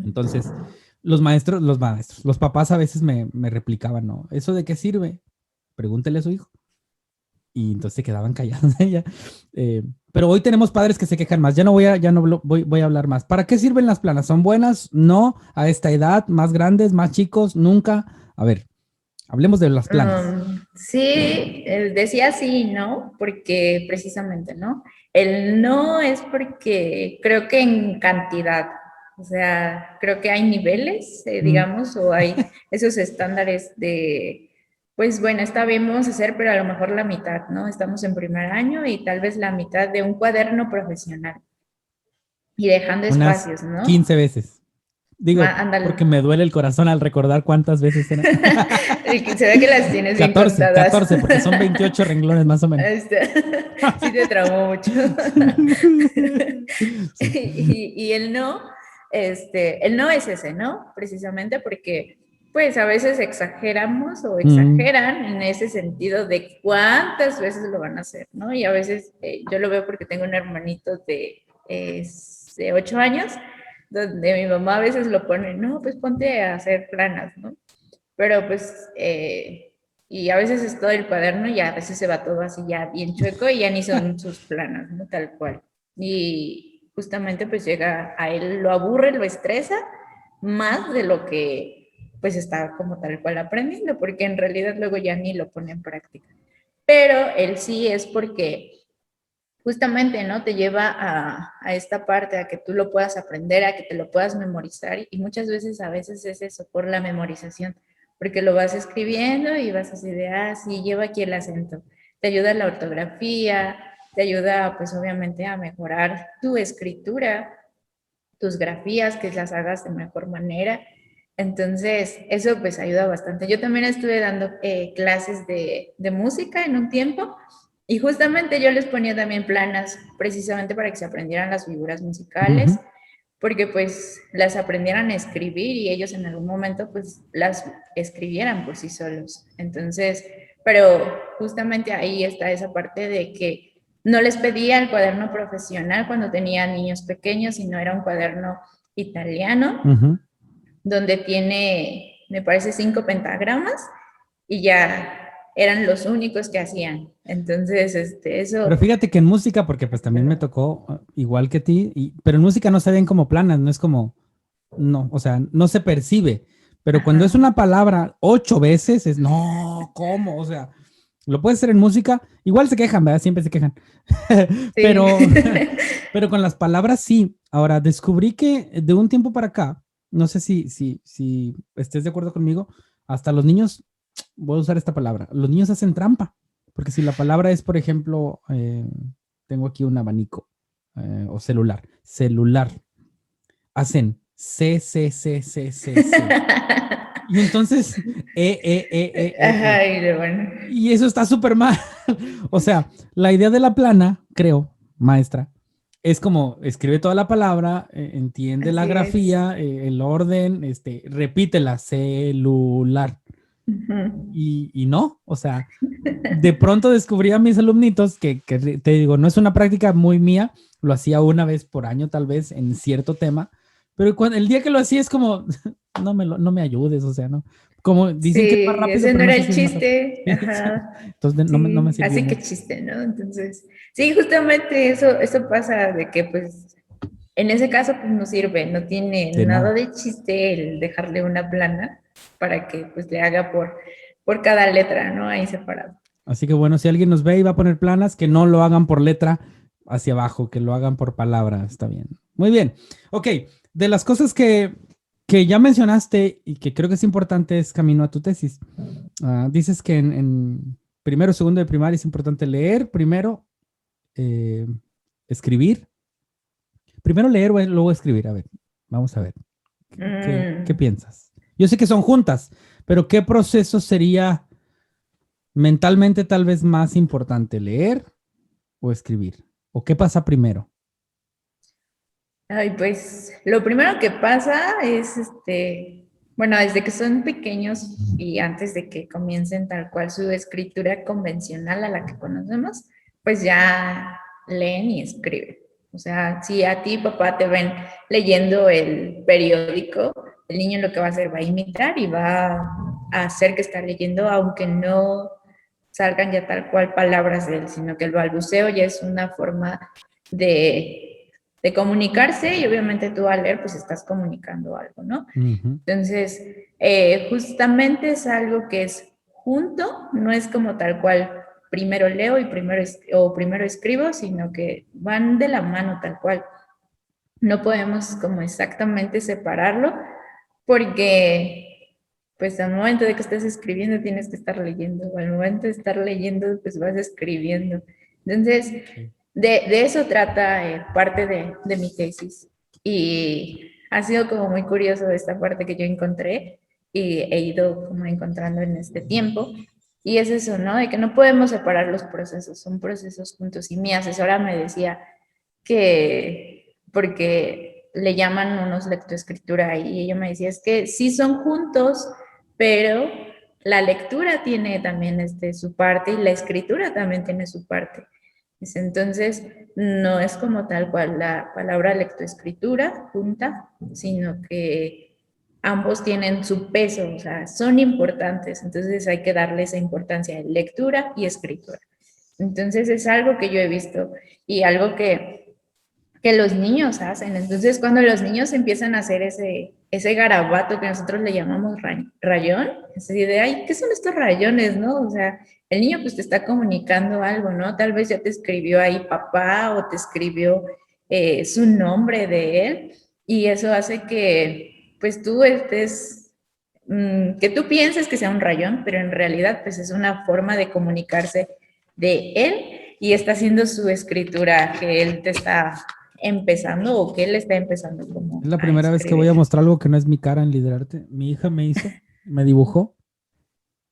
Entonces, los papás a veces me replicaban, ¿no? ¿Eso de qué sirve? Pregúntele a su hijo. Y entonces se quedaban callados ella. Pero hoy tenemos padres que se quejan más. Ya no voy a hablar más. ¿Para qué sirven las planas? ¿Son buenas? No. ¿A esta edad? ¿Más grandes? ¿Más chicos? Nunca. A ver, hablemos de las planas. Sí, decía sí y no, porque precisamente, ¿no? El no es porque creo que en cantidad, o sea, creo que hay niveles, digamos, o hay esos estándares de, pues bueno, está bien, vamos a hacer, pero a lo mejor la mitad, ¿no? Estamos en primer año y tal vez la mitad de un cuaderno profesional. Y dejando espacios, ¿no? 15 veces. Digo, porque me duele el corazón al recordar cuántas veces eran. Se ve que las tienes 14, bien contadas. 14, porque son 28 renglones más o menos. Sí te traumó mucho. Sí. Y el no es ese, ¿no? Precisamente porque, pues, a veces exageramos o exageran en ese sentido de cuántas veces lo van a hacer, ¿no? Y a veces yo lo veo porque tengo un hermanito de 8 años, donde mi mamá a veces lo pone, no, pues ponte a hacer planas, ¿no? Pero pues, y a veces es todo el cuaderno y a veces se va todo así ya bien chueco y ya ni son sus planas, ¿no? Tal cual. Y justamente pues llega a él, lo aburre, lo estresa más de lo que pues está como tal cual aprendiendo, porque en realidad luego ya ni lo pone en práctica. Pero él sí es porque justamente, ¿no? Te lleva a esta parte, a que tú lo puedas aprender, a que te lo puedas memorizar y muchas veces, a veces es eso, por la memorización, porque lo vas escribiendo y vas así de, sí, lleva aquí el acento. Te ayuda la ortografía, te ayuda, pues obviamente, a mejorar tu escritura, tus grafías, que las hagas de mejor manera. Entonces, eso pues ayuda bastante. Yo también estuve dando clases de música en un tiempo. Y justamente yo les ponía también planas precisamente para que se aprendieran las figuras musicales, porque pues las aprendieran a escribir y ellos en algún momento pues las escribieran por sí solos. Entonces, pero justamente ahí está esa parte de que no les pedía el cuaderno profesional cuando tenía niños pequeños, sino era un cuaderno italiano, donde tiene, me parece, 5 pentagramas y ya eran los únicos que hacían. Entonces, eso... Pero fíjate que en música, porque pues también me tocó igual que a ti, pero en música no se ven como planas, no es como, no, o sea, no se percibe. Pero cuando es una palabra 8 veces, es, no, ¿cómo? O sea, Lo puedes hacer en música. Igual se quejan, ¿verdad? Siempre se quejan. Sí. Pero con las palabras sí. Ahora, descubrí que de un tiempo para acá, no sé si estés de acuerdo conmigo, hasta los niños, voy a usar esta palabra, los niños hacen trampa. Porque si la palabra es, por ejemplo, tengo aquí un abanico o celular, hacen C, C, C, C, C, C. Y entonces, Ajá, y bueno. Y eso está súper mal. O sea, la idea de la plana, creo, maestra, es como escribe toda la palabra, entiende la Así grafía, el orden, repítela, celular. Uh-huh. Y no, o sea, de pronto descubrí a mis alumnitos que te digo, no es una práctica muy mía, lo hacía una vez por año tal vez en cierto tema, pero el día que lo hacía es como, no me ayudes, o sea, no. Como dicen que es más Sí, rápido, ese pero no no era sé el si es más rápido. chiste. Ajá. Entonces no me Sí, sirvió así que mucho. chiste, ¿no? Entonces, sí, justamente eso pasa de que pues en ese caso pues no sirve, no tiene De nada nada. de chiste el dejarle una plana para que pues le haga por cada letra, ¿no? Ahí separado. Así que bueno, si alguien nos ve y va a poner planas, que no lo hagan por letra hacia abajo, que lo hagan por palabra, está bien. Muy bien. Ok, de las cosas que ya mencionaste y que creo que es importante es camino a tu tesis. Dices que en primero, segundo de primaria es importante leer, primero escribir. Primero leer, luego escribir. A ver, vamos a ver. ¿Qué Mm. piensas? Yo sé que son juntas, pero ¿qué proceso sería mentalmente tal vez más importante, leer o escribir? ¿O qué pasa primero? Ay, pues lo primero que pasa es bueno, desde que son pequeños y antes de que comiencen tal cual su escritura convencional a la que conocemos, pues ya leen y escriben. O sea, si a ti, papá, te ven leyendo el periódico, el niño lo que va a hacer va a imitar y va a hacer que está leyendo, aunque no salgan ya tal cual palabras de él, sino que el balbuceo ya es una forma de comunicarse y obviamente tú al leer pues estás comunicando algo, ¿no? Ujú. Entonces, justamente es algo que es junto, no es como tal cual primero leo y primero escribo, sino que van de la mano tal cual. No podemos como exactamente separarlo porque pues al momento de que estés escribiendo tienes que estar leyendo, o al momento de estar leyendo pues vas escribiendo. Entonces, Sí. de eso trata parte de mi tesis y ha sido como muy curioso esta parte que yo encontré y he ido como encontrando en este tiempo. Y es eso, ¿no? De que no podemos separar los procesos, son procesos juntos. Y mi asesora me decía que, porque le llaman unos lectoescritura y ella me decía, es que sí son juntos, pero la lectura tiene también su parte y la escritura también tiene su parte. Entonces, no es como tal cual la palabra lectoescritura junta, sino que ambos tienen su peso, o sea, son importantes, entonces hay que darle esa importancia de lectura y escritura. Entonces es algo que yo he visto y algo que los niños hacen. Entonces, cuando los niños empiezan a hacer ese garabato que nosotros le llamamos rayón, es decir, de, ay, ¿qué son estos rayones, no? O sea, el niño pues te está comunicando algo, ¿no? Tal vez ya te escribió ahí papá o te escribió su nombre de él y eso hace que pues tú estés, que tú pienses que sea un rayón, pero en realidad pues es una forma de comunicarse de él y está haciendo su escritura que él te está empezando o que él está empezando como Es la a primera vez que voy escribir. a mostrar algo que no es mi cara en Liderarte. Mi hija me dibujó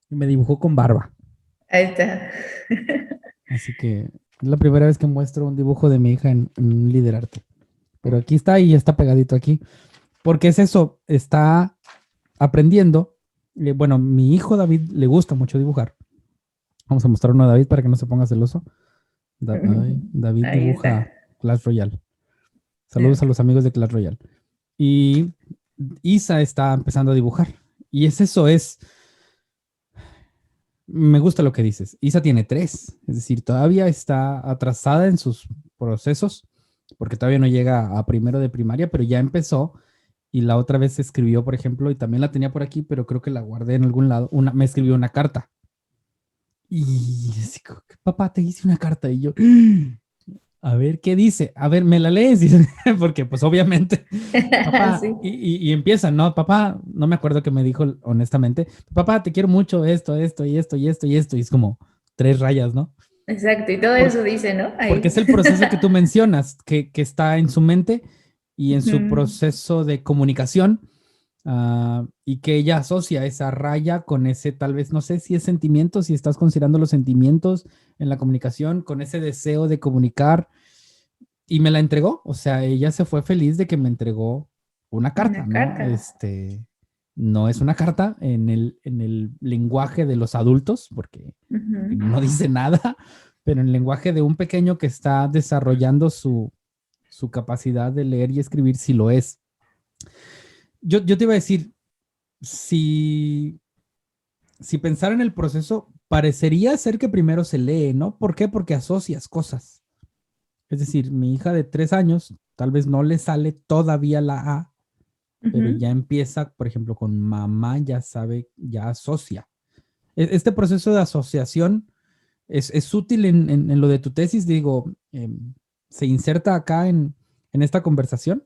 y me dibujó con barba. Ahí está. Así que es la primera vez que muestro un dibujo de mi hija en Liderarte. Pero aquí está y está pegadito aquí. Porque es eso, está aprendiendo. Bueno, mi hijo David le gusta mucho dibujar. Vamos a mostrar uno a David para que no se ponga celoso. David Ahí dibuja está. Clash Royale. Saludos a los amigos de Clash Royale. Y Isa está empezando a dibujar. Y es eso, me gusta lo que dices. Isa tiene 3, es decir, todavía está atrasada en sus procesos, porque todavía no llega a primero de primaria, pero ya empezó. Y la otra vez escribió, por ejemplo, y también la tenía por aquí, pero creo que la guardé en algún lado. Me escribió una carta. Y así como que, papá, te hice una carta. Y yo, a ver, ¿qué dice? A ver, ¿me la lees? Porque pues obviamente, papá, Sí, y empieza, ¿no? Papá, no me acuerdo qué me dijo honestamente. Papá, te quiero mucho, esto, y esto, y esto, y esto. Y es como 3 rayas, ¿no? exacto. Y todo Por- eso dice, ¿no? Porque Ahí. es el proceso que tú mencionas, que está en su mente y en su Ujú. proceso de comunicación, y que ella asocia esa raya con ese, tal vez, no sé si es sentimiento, si estás considerando los sentimientos en la comunicación, con ese deseo de comunicar, y me la entregó. O sea, ella se fue feliz de que me entregó una carta, Una ¿no? carta. No es una carta en el lenguaje de los adultos, porque Ujú. no dice nada, pero en el lenguaje de un pequeño que está desarrollando su capacidad de leer y escribir, si lo es. Yo te iba a decir, si, si pensar en el proceso, parecería ser que primero se lee, ¿no? ¿Por qué? Porque asocias cosas. Es decir, mi hija de 3 años tal vez no le sale todavía la A, pero Ujú. ya empieza, por ejemplo, con mamá, ya sabe, ya asocia. Este proceso de asociación es útil en lo de tu tesis, digo, se inserta acá en esta conversación.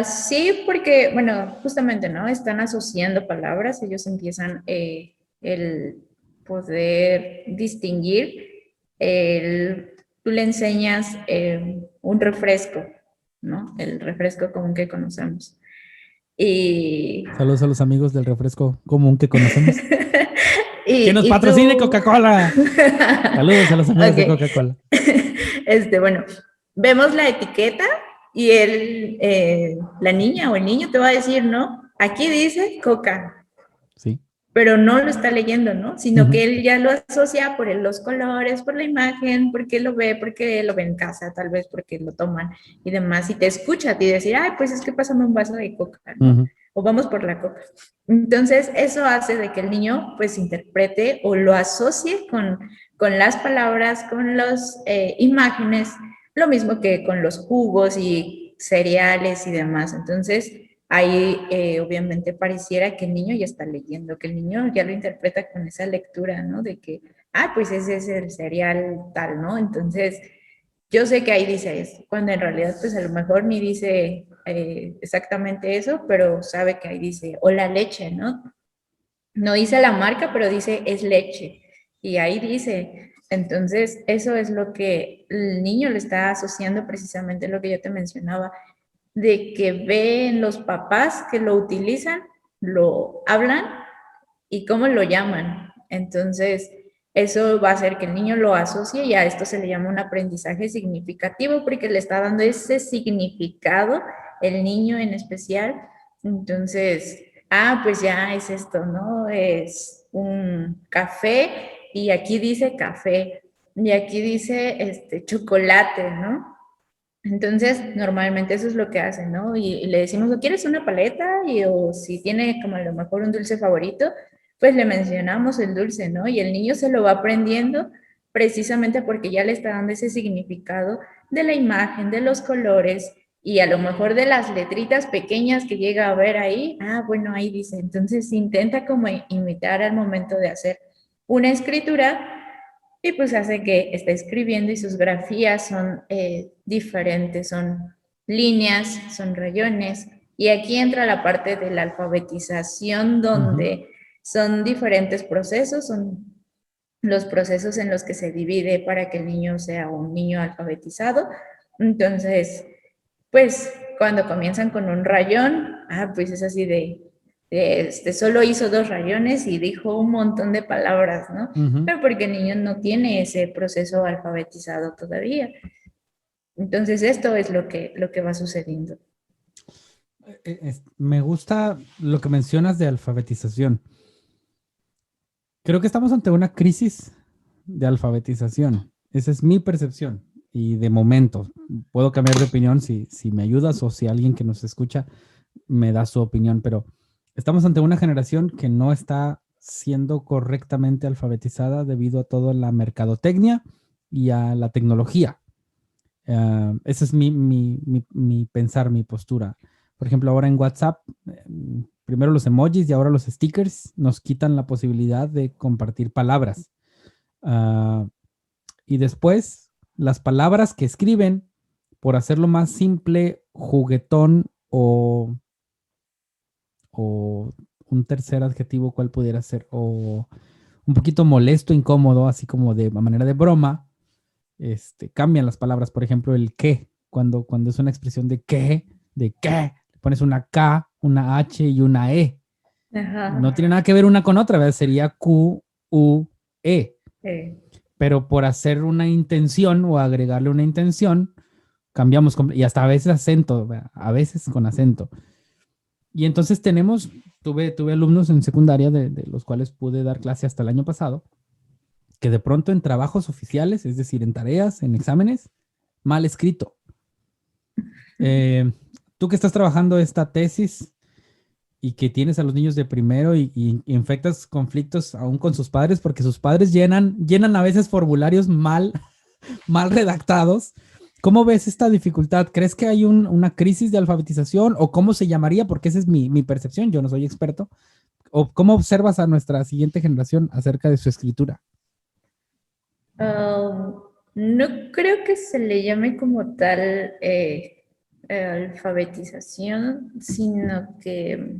Sí, porque, bueno, justamente, ¿no? Están asociando palabras, ellos empiezan el poder distinguir, tú le enseñas un refresco, ¿no? El refresco común que conocemos. Y, Saludos a los amigos del refresco común que conocemos. Que nos y patrocine tú, Coca-Cola. Saludos a los amigos de ok, Coca-Cola. bueno, vemos la etiqueta y la niña o el niño te va a decir, ¿no? Aquí dice Coca, Sí. pero no lo está leyendo, ¿no? Sino Ujú, que él ya lo asocia por los colores, por la imagen, porque lo ve en casa, tal vez porque lo toman y demás, y te escucha a ti decir, ay, pues es que pásame un vaso de coca, ¿no? ujú, O vamos por la coca. Entonces, eso hace de que el niño pues interprete o lo asocie con las palabras, con las imágenes, lo mismo que con los jugos y cereales y demás. Entonces, ahí obviamente pareciera que el niño ya está leyendo, que el niño ya lo interpreta con esa lectura, ¿no? De que, ah, pues ese es el cereal tal, ¿no? Entonces, yo sé que ahí dice eso, cuando en realidad pues a lo mejor ni dice exactamente eso, pero sabe que ahí dice, o la leche, ¿no? No dice la marca, pero dice es leche. Y ahí dice, entonces eso es lo que el niño le está asociando precisamente lo que yo te mencionaba, de que ven los papás que lo utilizan, lo hablan y cómo lo llaman. Entonces, eso va a hacer que el niño lo asocie y a esto se le llama un aprendizaje significativo porque le está dando ese significado, el niño en especial. Entonces, ah, pues ya es esto, ¿no? Es un café y aquí dice café y aquí dice chocolate, ¿no? Entonces, normalmente eso es lo que hacen, ¿no? Y le decimos, ¿o quieres una paleta? O si tiene como a lo mejor un dulce favorito, pues le mencionamos el dulce, ¿no? Y el niño se lo va aprendiendo precisamente porque ya le está dando ese significado de la imagen, de los colores y a lo mejor de las letritas pequeñas que llega a ver ahí. Ah, bueno, ahí dice. Entonces intenta como imitar al momento de hacer una escritura y pues hace que esté escribiendo y sus grafías son diferentes, son líneas, son rayones. Y aquí entra la parte de la alfabetización ujú. donde son diferentes procesos, son los procesos en los que se divide para que el niño sea un niño alfabetizado. Entonces, pues cuando comienzan con un rayón, ah, pues es así solo hizo 2 rayones y dijo un montón de palabras, ¿no? Ujú. Pero porque el niño no tiene ese proceso alfabetizado todavía. Entonces esto es lo que va sucediendo. Me gusta lo que mencionas de alfabetización. Creo que estamos ante una crisis de alfabetización. Esa es mi percepción. Y de momento, puedo cambiar de opinión si me ayudas o si alguien que nos escucha me da su opinión, pero estamos ante una generación que no está siendo correctamente alfabetizada debido a toda la mercadotecnia y a la tecnología. Ese es mi pensar, mi postura. Por ejemplo, ahora en WhatsApp, primero los emojis y ahora los stickers nos quitan la posibilidad de compartir palabras. Y después, las palabras que escriben, por hacerlo más simple, juguetón o un tercer adjetivo, ¿cuál pudiera ser? O un poquito molesto, incómodo, así como de manera de broma, cambian las palabras. Por ejemplo, el qué, cuando es una expresión de qué, le pones una K, una H y una E. Ajá. No tiene nada que ver una con otra, ¿verdad? Sería Q, U, E. Pero por hacer una intención o agregarle una intención, cambiamos, y hasta a veces acento, ¿verdad? A veces con acento. Y entonces tuve alumnos en secundaria de los cuales pude dar clase hasta el año pasado, que de pronto en trabajos oficiales, es decir, en tareas, en exámenes, mal escrito. Tú que estás trabajando esta tesis y que tienes a los niños de primero y infectas conflictos aún con sus padres, porque sus padres llenan a veces formularios mal redactados. ¿Cómo ves esta dificultad? ¿Crees que hay una crisis de alfabetización o cómo se llamaría? Porque esa es mi percepción, yo no soy experto. ¿O cómo observas a nuestra siguiente generación acerca de su escritura? No creo que se le llame como tal alfabetización, sino que,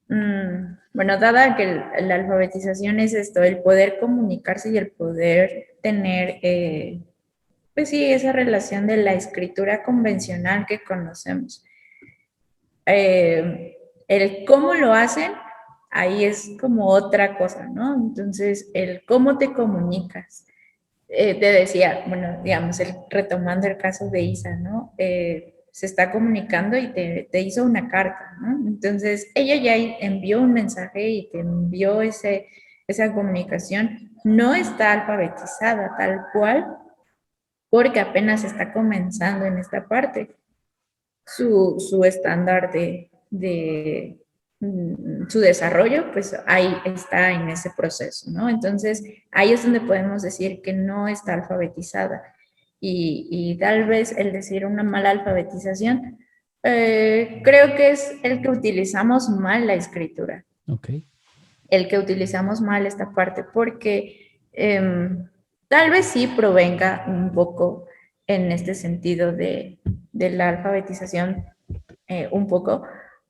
bueno, dada que la alfabetización es esto, el poder comunicarse y el poder tener, pues sí, esa relación de la escritura convencional que conocemos. El cómo lo hacen, ahí es como otra cosa, ¿no? Entonces, el cómo te comunicas. Te decía, bueno, digamos, retomando el caso de Isa, ¿no? Se está comunicando y te hizo una carta, ¿no? Entonces, ella ya envió un mensaje y te envió esa comunicación. No está alfabetizada tal cual, porque apenas está comenzando en esta parte. Su estándar de su desarrollo, pues ahí está en ese proceso, ¿no? Entonces, ahí es donde podemos decir que no está alfabetizada. Y tal vez el decir una mala alfabetización, creo que es el que utilizamos mal la escritura. Okay. El que utilizamos mal esta parte, porque tal vez sí provenga un poco en este sentido de la alfabetización, un poco,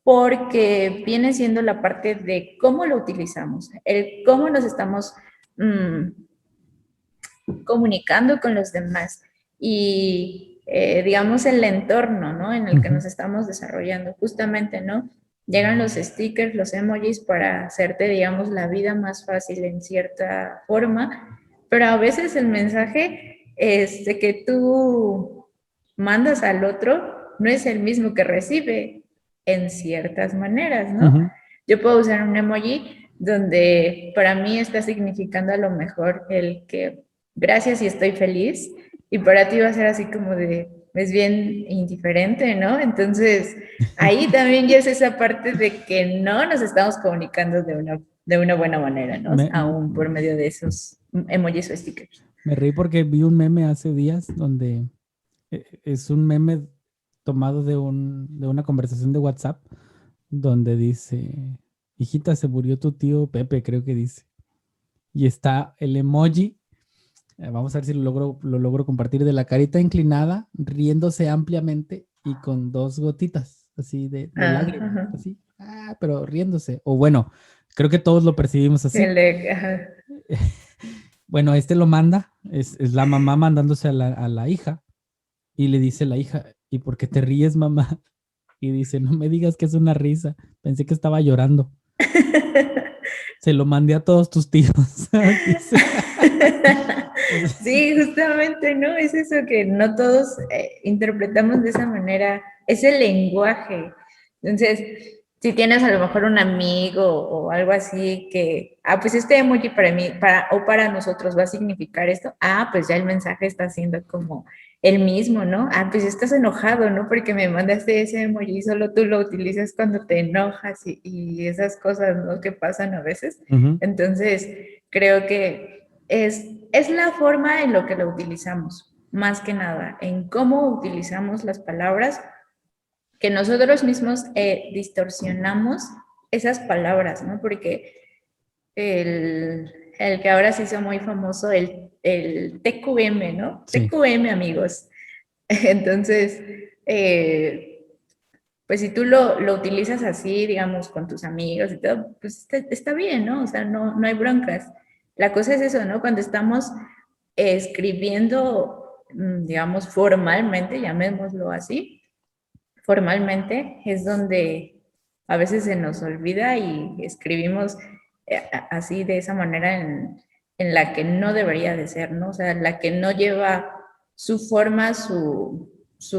porque viene siendo la parte de cómo lo utilizamos, el cómo nos estamos comunicando con los demás y, digamos, el entorno, ¿no? En el que nos estamos desarrollando, justamente, ¿no? Llegan los stickers, los emojis para hacerte, digamos, la vida más fácil en cierta forma, pero a veces el mensaje que tú mandas al otro no es el mismo que recibe en ciertas maneras, ¿no? Uh-huh. Yo puedo usar un emoji donde para mí está significando a lo mejor el que gracias y estoy feliz, y para ti va a ser así como de, es bien indiferente, ¿no? Entonces, ahí también ya es esa parte de que no nos estamos comunicando de una buena manera, ¿no? Aún por medio de esos emojis o stickers. Me reí porque vi un meme hace días donde es un meme tomado de una conversación de WhatsApp donde dice, hijita, se murió tu tío Pepe, creo que dice. Y está el emoji, vamos a ver si lo logro compartir, de la carita inclinada, riéndose ampliamente y con 2 gotitas, así de lágrimas, así, pero riéndose. O bueno, creo que todos lo percibimos así. Bueno, lo manda, es la mamá mandándose a la hija, y le dice la hija, ¿y por qué te ríes, mamá? Y dice, no me digas que es una risa, pensé que estaba llorando. Se lo mandé a todos tus tíos. Sí, justamente, ¿no? Es eso que no todos interpretamos de esa manera, es el lenguaje. Entonces, si tienes a lo mejor un amigo o algo así que, pues este emoji para mí, para nosotros va a significar esto, pues ya el mensaje está siendo como el mismo, ¿no? Pues estás enojado, ¿no? Porque me mandaste ese emoji y solo tú lo utilizas cuando te enojas y esas cosas, ¿no? Que pasan a veces. Uh-huh. Entonces, creo que es la forma en lo que lo utilizamos, más que nada, en cómo utilizamos las palabras que nosotros mismos distorsionamos esas palabras, ¿no? Porque el que ahora se hizo muy famoso, el TQM, ¿no? Sí. TQM, amigos. Entonces, pues si tú lo utilizas así, digamos, con tus amigos y todo, pues está bien, ¿no? O sea, no hay broncas. La cosa es eso, ¿no? Cuando estamos escribiendo, digamos, formalmente, llamémoslo así, formalmente es donde a veces se nos olvida y escribimos así de esa manera en la que no debería de ser, ¿no? O sea, la que no lleva su forma, su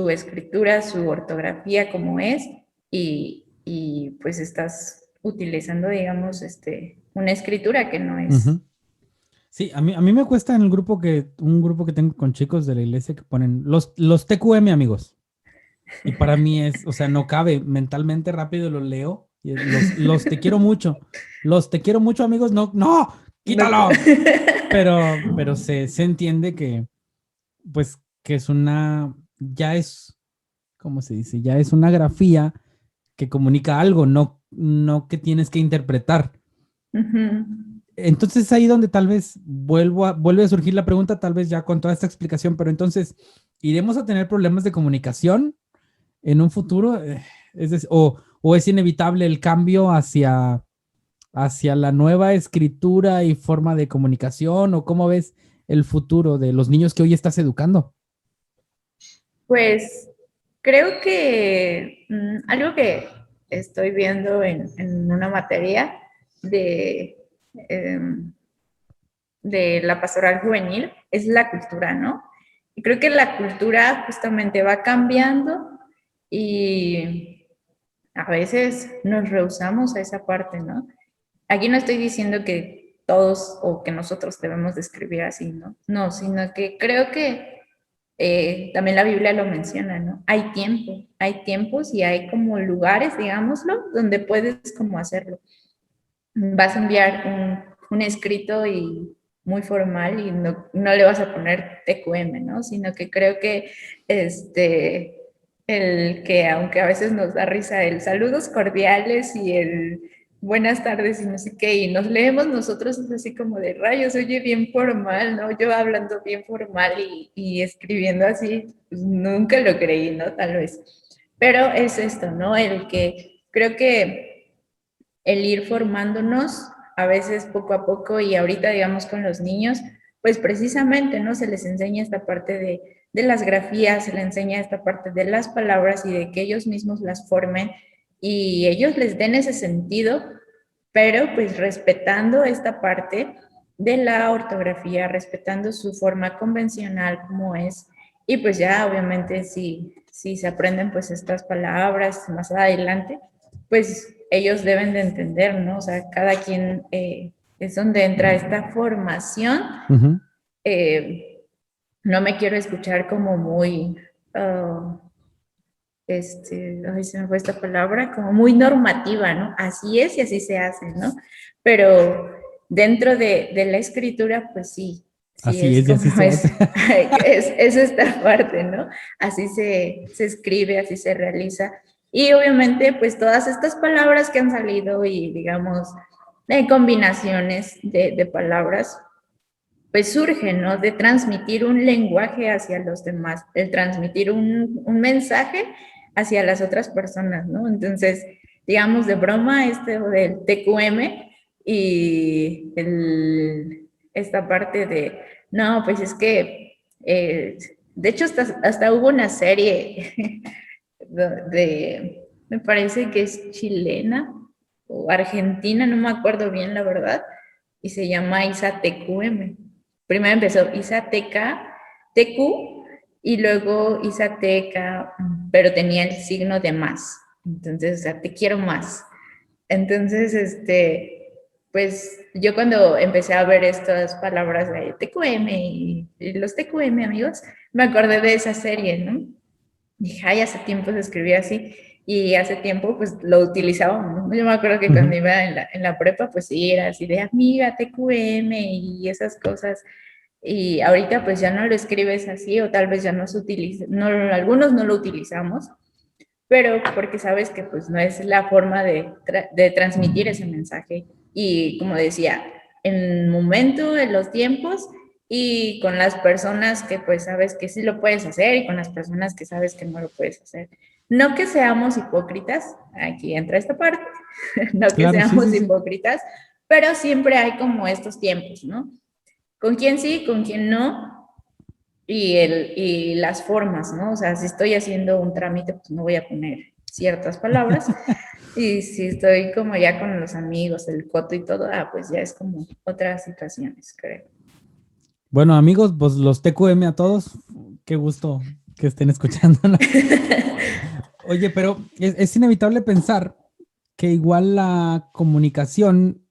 escritura, su ortografía como es y pues estás utilizando, digamos, una escritura que no es. Ujú. Sí, a mí me cuesta en un grupo que tengo con chicos de la iglesia que ponen los TQM, amigos. Y para mí es, o sea, no cabe, mentalmente rápido lo leo. Y los te quiero mucho. Los te quiero mucho, amigos. No, no, No. quítalo. Pero se entiende que, pues, que es ya es, ¿cómo se dice? Ya es una grafía que comunica algo, no que tienes que interpretar. Ujú. Entonces ahí donde tal vez vuelve a surgir la pregunta, tal vez ya con toda esta explicación, pero entonces, ¿iremos a tener problemas de comunicación en un futuro? O es inevitable el cambio hacia la nueva escritura y forma de comunicación, o cómo ves el futuro de los niños que hoy estás educando? Pues creo que algo que estoy viendo en una materia de, em, de la pastoral juvenil es la cultura, ¿no? Y creo que la cultura justamente va cambiando y a veces nos rehusamos a esa parte, ¿no? Aquí no estoy diciendo que todos o que nosotros debemos de escribir así, ¿no? No, sino que creo que también la Biblia lo menciona, ¿no? Hay tiempos y hay como lugares, digámoslo, donde puedes como hacerlo. Vas a enviar un escrito y muy formal y no le vas a poner TQM, ¿no? Sino que creo que el que aunque a veces nos da risa el saludos cordiales y el buenas tardes y no sé qué, y nos leemos nosotros es así como de rayos, oye bien formal, ¿no? Yo hablando bien formal y escribiendo así, pues nunca lo creí, ¿no? Tal vez. Pero es esto, ¿no? El que creo que el ir formándonos a veces poco a poco y ahorita digamos con los niños, pues precisamente, ¿no? Se les enseña esta parte de las grafías, se les enseña esta parte de las palabras y de que ellos mismos las formen y ellos les den ese sentido, pero pues respetando esta parte de la ortografía, respetando su forma convencional como es, y pues ya obviamente si se aprenden pues estas palabras más adelante, pues ellos deben de entender, ¿no? O sea, cada quien es donde entra esta formación. Ujú. No me quiero escuchar como muy, ay, se me fue esta palabra, como muy normativa, ¿no? Así es y así se hace, ¿no? Pero dentro de la escritura, pues sí Así es es y así como se hace. es esta parte, ¿no? Así se escribe, así se realiza. Y obviamente, pues todas estas palabras que han salido y digamos, combinaciones de palabras, pues surge, ¿no? De transmitir un lenguaje hacia los demás, el transmitir un mensaje hacia las otras personas, ¿no? Entonces, digamos de broma, del TQM y esta parte de, no, pues es que, de hecho, hasta hubo una serie me parece que es chilena o argentina, no me acuerdo bien la verdad, y se llama Isa TQM. Primero empezó Isa TQ y luego Isa TK, pero tenía el signo de más. Entonces, o sea, te quiero más. Entonces, pues yo cuando empecé a ver estas palabras de TQM y los TQM, amigos, me acordé de esa serie, ¿no? Dije, ay, hace tiempo se escribía así y hace tiempo pues lo utilizábamos, ¿no? Yo me acuerdo que cuando iba en la prepa pues sí, era así de amiga, TQM y esas cosas y ahorita pues ya no lo escribes así o tal vez ya no se utiliza, no, algunos no lo utilizamos, pero porque sabes que pues no es la forma de transmitir ese mensaje. Y como decía, en el momento, en los tiempos y con las personas que pues sabes que sí lo puedes hacer y con las personas que sabes que no lo puedes hacer. No que seamos hipócritas, aquí entra esta parte, no que Claro, seamos sí. hipócritas, pero siempre hay como estos tiempos, ¿no? Con quién sí, con quién no, y las formas, ¿no? O sea, si estoy haciendo un trámite, pues no voy a poner ciertas palabras, y si estoy como ya con los amigos, el coto y todo, pues ya es como otras situaciones, creo. Bueno, amigos, pues los TQM a todos, qué gusto que estén escuchando, ¿no? Oye, pero es inevitable pensar que igual la comunicación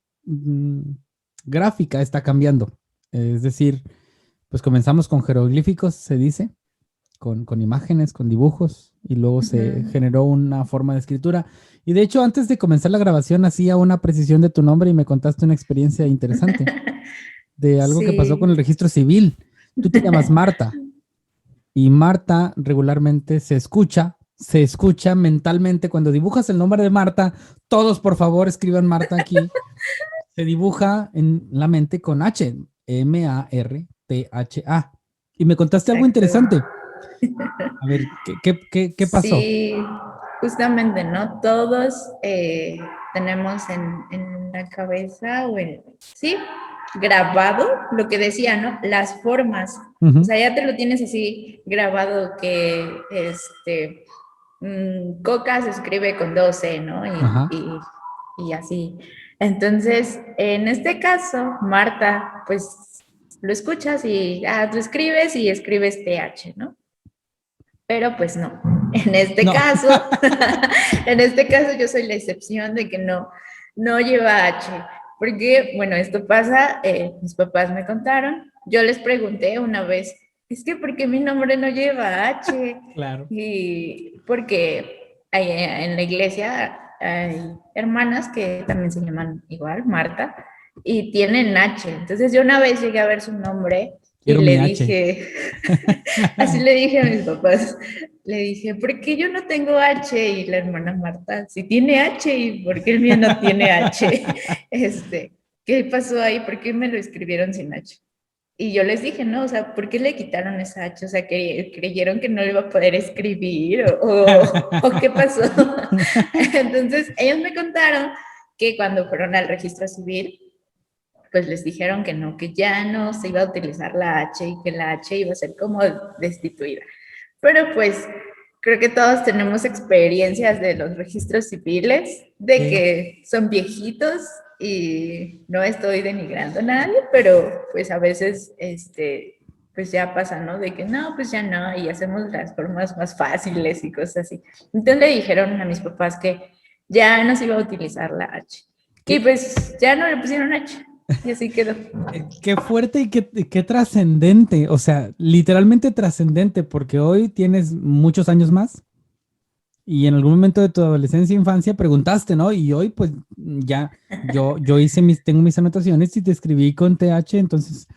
gráfica está cambiando. Es decir, pues comenzamos con jeroglíficos, se dice, con imágenes, con dibujos, y luego se generó una forma de escritura. Y de hecho, antes de comenzar la grabación, hacía una precisión de tu nombre y me contaste una experiencia interesante de algo que pasó con el registro civil. Tú te llamas Marta, y Marta regularmente se escucha mentalmente. Cuando dibujas el nombre de Marta, todos por favor escriban Marta aquí, se dibuja en la mente con H, Martha. Y me contaste algo interesante. A ver, ¿qué pasó? Sí, justamente, ¿no? Todos tenemos en la cabeza, sí, grabado lo que decía, ¿no? Las formas. O sea, ya te lo tienes así grabado que Coca se escribe con 2 ¿no? Y así. Entonces, en este caso, Marta, pues lo escuchas y tú escribes y escribes TH, ¿no? Pero pues no. En este caso, en este caso yo soy la excepción de que no lleva H. Porque, bueno, esto pasa, mis papás me contaron, yo les pregunté una vez, es que ¿por qué mi nombre no lleva H? Claro. Y porque en la iglesia hay hermanas que también se llaman igual, Marta, y tienen H. Entonces yo una vez llegué a ver su nombre y Quiero le mi H. dije, así le dije a mis papás, le dije, ¿por qué yo no tengo H? Y la hermana Marta, si tiene H, ¿y por qué el mío no tiene H? ¿Qué pasó ahí? ¿Por qué me lo escribieron sin H? Y yo les dije, no, o sea, ¿por qué le quitaron esa H? O sea, que creyeron que no le iba a poder escribir o qué pasó. Entonces, ellos me contaron que cuando fueron al registro civil, pues les dijeron que no, que ya no se iba a utilizar la H y que la H iba a ser como destituida. Pero pues creo que todos tenemos experiencias de los registros civiles, de que son viejitos y no estoy denigrando a nadie, pero pues a veces pues ya pasa, ¿no? De que no, pues ya no, y hacemos las formas más fáciles y cosas así. Entonces le dijeron a mis papás que ya no se iba a utilizar la H. Y pues ya no le pusieron H. Y así quedó. Qué fuerte y qué trascendente, o sea, literalmente trascendente, porque hoy tienes muchos años más y en algún momento de tu adolescencia e infancia preguntaste, ¿no? Y hoy pues ya yo tengo mis anotaciones y te escribí con TH, entonces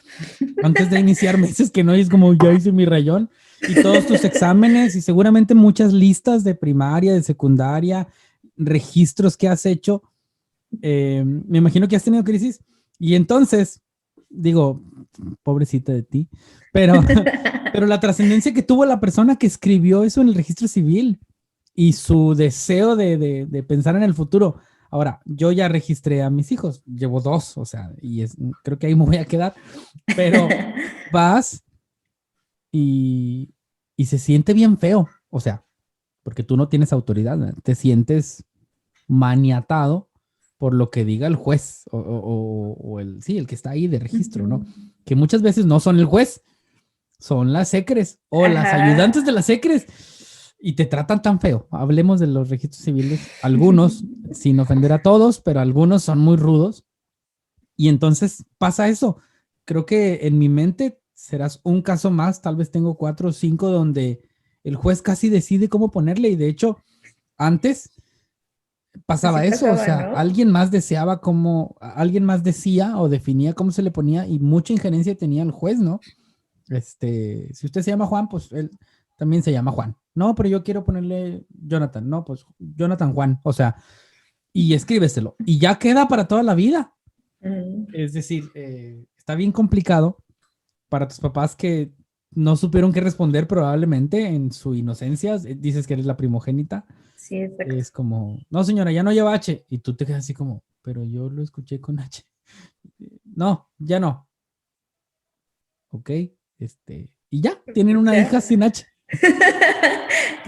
antes de iniciar me dices que no, y es como ya hice mi rayón y todos tus exámenes y seguramente muchas listas de primaria, de secundaria, registros que has hecho. Me imagino que has tenido crisis. Y entonces, digo, pobrecita de ti, pero la trascendencia que tuvo la persona que escribió eso en el registro civil y su deseo de pensar en el futuro. Ahora, yo ya registré a mis hijos, llevo 2, o sea, creo que ahí me voy a quedar, pero vas y se siente bien feo, o sea, porque tú no tienes autoridad, ¿no? Te sientes maniatado por lo que diga el juez o el que está ahí de registro, ¿no? Que muchas veces no son el juez, son las secres o las ayudantes de las secres y te tratan tan feo. Hablemos de los registros civiles, algunos, sin ofender a todos, pero algunos son muy rudos y entonces pasa eso. Creo que en mi mente serás un caso más, tal vez tengo 4 o 5 donde el juez casi decide cómo ponerle y de hecho antes pasaba eso, o sea, ¿no? Alguien más decía o definía cómo se le ponía y mucha injerencia tenía el juez, ¿no? Si usted se llama Juan, pues él también se llama Juan. No, pero yo quiero ponerle Jonathan. No, pues Jonathan Juan. O sea, y escríbeselo. Y ya queda para toda la vida. Es decir, está bien complicado para tus papás que no supieron qué responder probablemente en su inocencia. Dices que eres la primogénita. Sí, exacto. Es como, no señora, ya no lleva H. Y tú te quedas así como, pero yo lo escuché con H. No, ya no. Ok, y ya, tienen una hija sin H.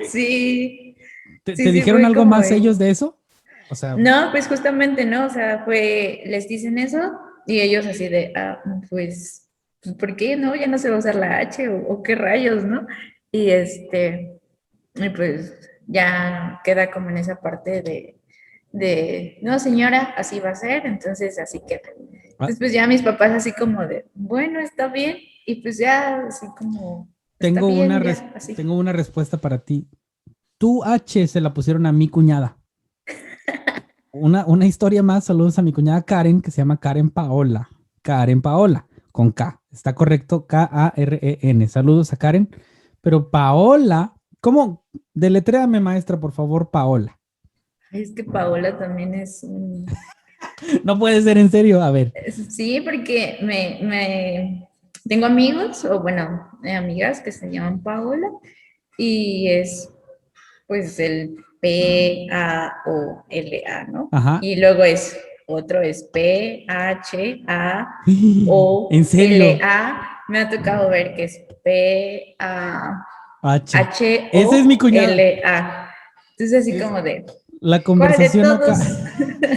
Sí, ¿Te sí, dijeron fue algo como más ellos de eso? O sea, No, pues justamente no, o sea, les dicen eso y ellos así de, pues, ¿por qué no? Ya no se va a usar la H o qué rayos, ¿no? Y y pues ya queda como en esa parte no señora, así va a ser, entonces así queda. ah, Entonces pues ya mis papás así como de, bueno, está bien, y pues ya así como, está tengo bien, ya, así. tengo una respuesta para ti. Tu H se la pusieron a mi cuñada. Una historia más, saludos a mi cuñada Karen, que se llama Karen Paola. Karen Paola, con K. Está correcto, Karen. Saludos a Karen. Pero Paola, ¿cómo? Deletréame, maestra, por favor, Paola. Ay, es que Paola también es un... No puede ser en serio, a ver. Sí, porque tengo amigos, o bueno, amigas que se llaman Paola, y es pues el Paola, ¿no? Ajá. Y luego otro es En serio, Phola. Me ha tocado ver que es H. Esa es mi cuñada. Hola. Entonces así Es como de, la ¿cuál de conversación acá. todos?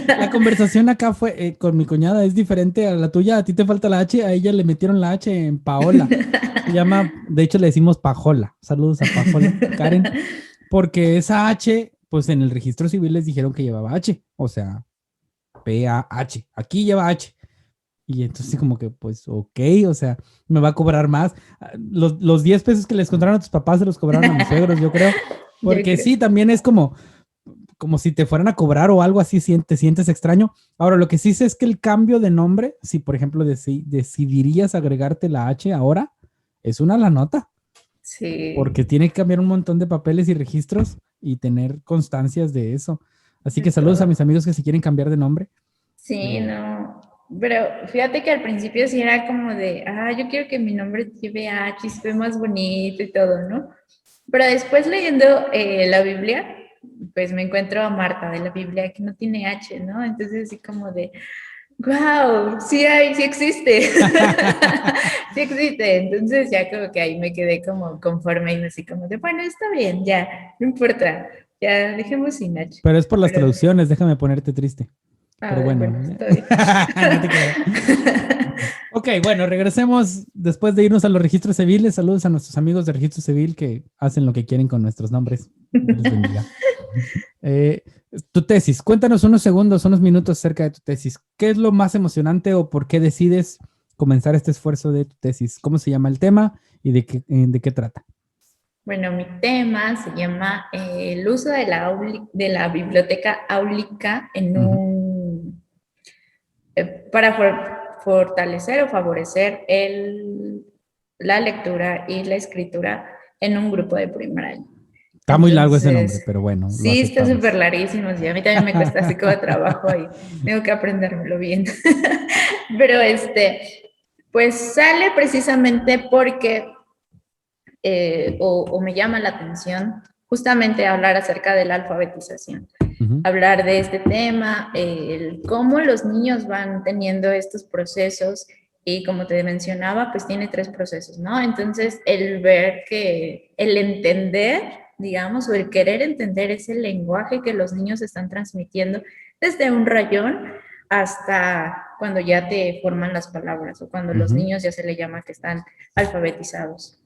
La conversación acá fue con mi cuñada, es diferente a la tuya. A ti te falta la H, a ella le metieron la H en Paola. Se llama, de hecho le decimos Pajola. Saludos a Pajola, Karen. Porque esa H, pues en el registro civil les dijeron que llevaba H. O sea, P-A-H. Aquí lleva H. Y entonces como que, pues, ok, o sea, me va a cobrar más. Los 10 pesos que les contaron a tus papás se los cobraron a mis suegros, yo creo. Yo Porque creo. sí, también es como si te fueran a cobrar o algo así, te sientes extraño. Ahora, lo que sí sé es que el cambio de nombre, si por ejemplo decidirías agregarte la H ahora, es una la nota, Sí. porque tiene que cambiar un montón de papeles y registros y tener constancias de eso. Así De que saludos a todo. mis amigos que se quieren cambiar de nombre. Sí, Eh, no. Pero fíjate que al principio sí era como de, yo quiero que mi nombre lleve H y se ve más bonito y todo, ¿no? Pero después leyendo la Biblia, pues me encuentro a Marta de la Biblia que no tiene H, ¿no? Entonces así como de, wow, sí existe. Sí existe. Entonces ya como que ahí me quedé como conforme y así como de, bueno, está bien, ya, no importa, ya dejemos sin H. pero es por las Pero, traducciones, déjame ponerte triste. Pero bueno, bueno, está bien. no te creas. Ok, bueno, regresemos después de irnos a los registros civiles. Saludos a nuestros amigos de registro civil que hacen lo que quieren con nuestros nombres. Dios les bendiga. Eh, Tu tesis, cuéntanos unos segundos, unos minutos acerca de tu tesis. ¿Qué es lo más emocionante o por qué decides comenzar este esfuerzo de tu tesis? ¿Cómo se llama el tema y de qué trata? Bueno, mi tema se llama el uso de la biblioteca áulica para fortalecer o favorecer la lectura y la escritura en un grupo de primer año. Está muy largo ese nombre, Entonces, pero bueno, lo sí, está aceptamos. súper larguísimo, sí, a mí también me cuesta así como trabajo y tengo que aprendérmelo bien. Pero pues sale precisamente porque, o me llama la atención, justamente hablar acerca de la alfabetización. Hablar de este tema, cómo los niños van teniendo estos procesos y como te mencionaba, pues tiene 3 procesos, ¿no? Entonces, el ver el entender, digamos, o el querer entender ese lenguaje que los niños están transmitiendo desde un rayón hasta cuando ya te forman las palabras o cuando los niños ya se le llama que están alfabetizados.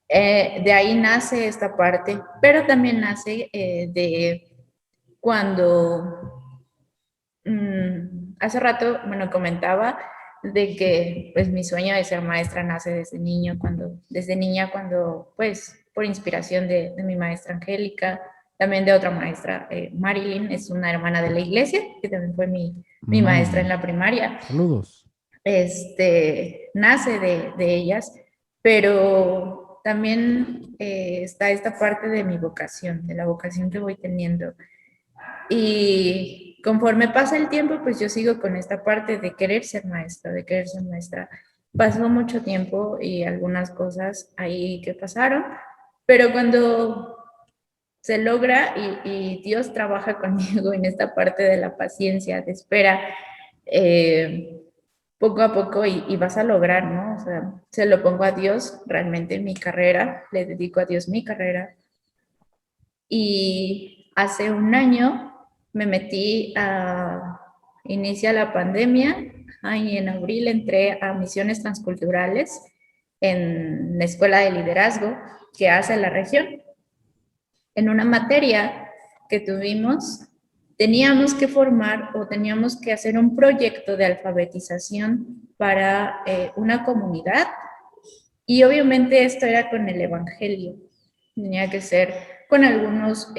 De ahí nace esta parte, pero también nace de cuando hace rato, bueno, comentaba de que pues mi sueño de ser maestra nace desde niña cuando pues por inspiración de mi maestra Angélica, también de otra maestra, Marilyn, es una hermana de la iglesia, que también fue mi maestra en la primaria. Saludos. Nace de ellas, pero también está esta parte de mi vocación, de la vocación que voy teniendo. Y conforme pasa el tiempo, pues yo sigo con esta parte de querer ser maestra, de querer ser maestra. Pasó mucho tiempo y algunas cosas ahí que pasaron, pero cuando se logra y Dios trabaja conmigo en esta parte de la paciencia, de espera, poco a poco y vas a lograr, ¿no? O sea, se lo pongo a Dios realmente mi carrera, le dedico a Dios mi carrera. Y hace un año me metí inicia la pandemia, y en abril entré a misiones transculturales en la escuela de liderazgo que hace la región. En una materia que tuvimos, teníamos que formar o teníamos que hacer un proyecto de alfabetización para una comunidad y obviamente esto era con el Evangelio. Tenía que ser con algunos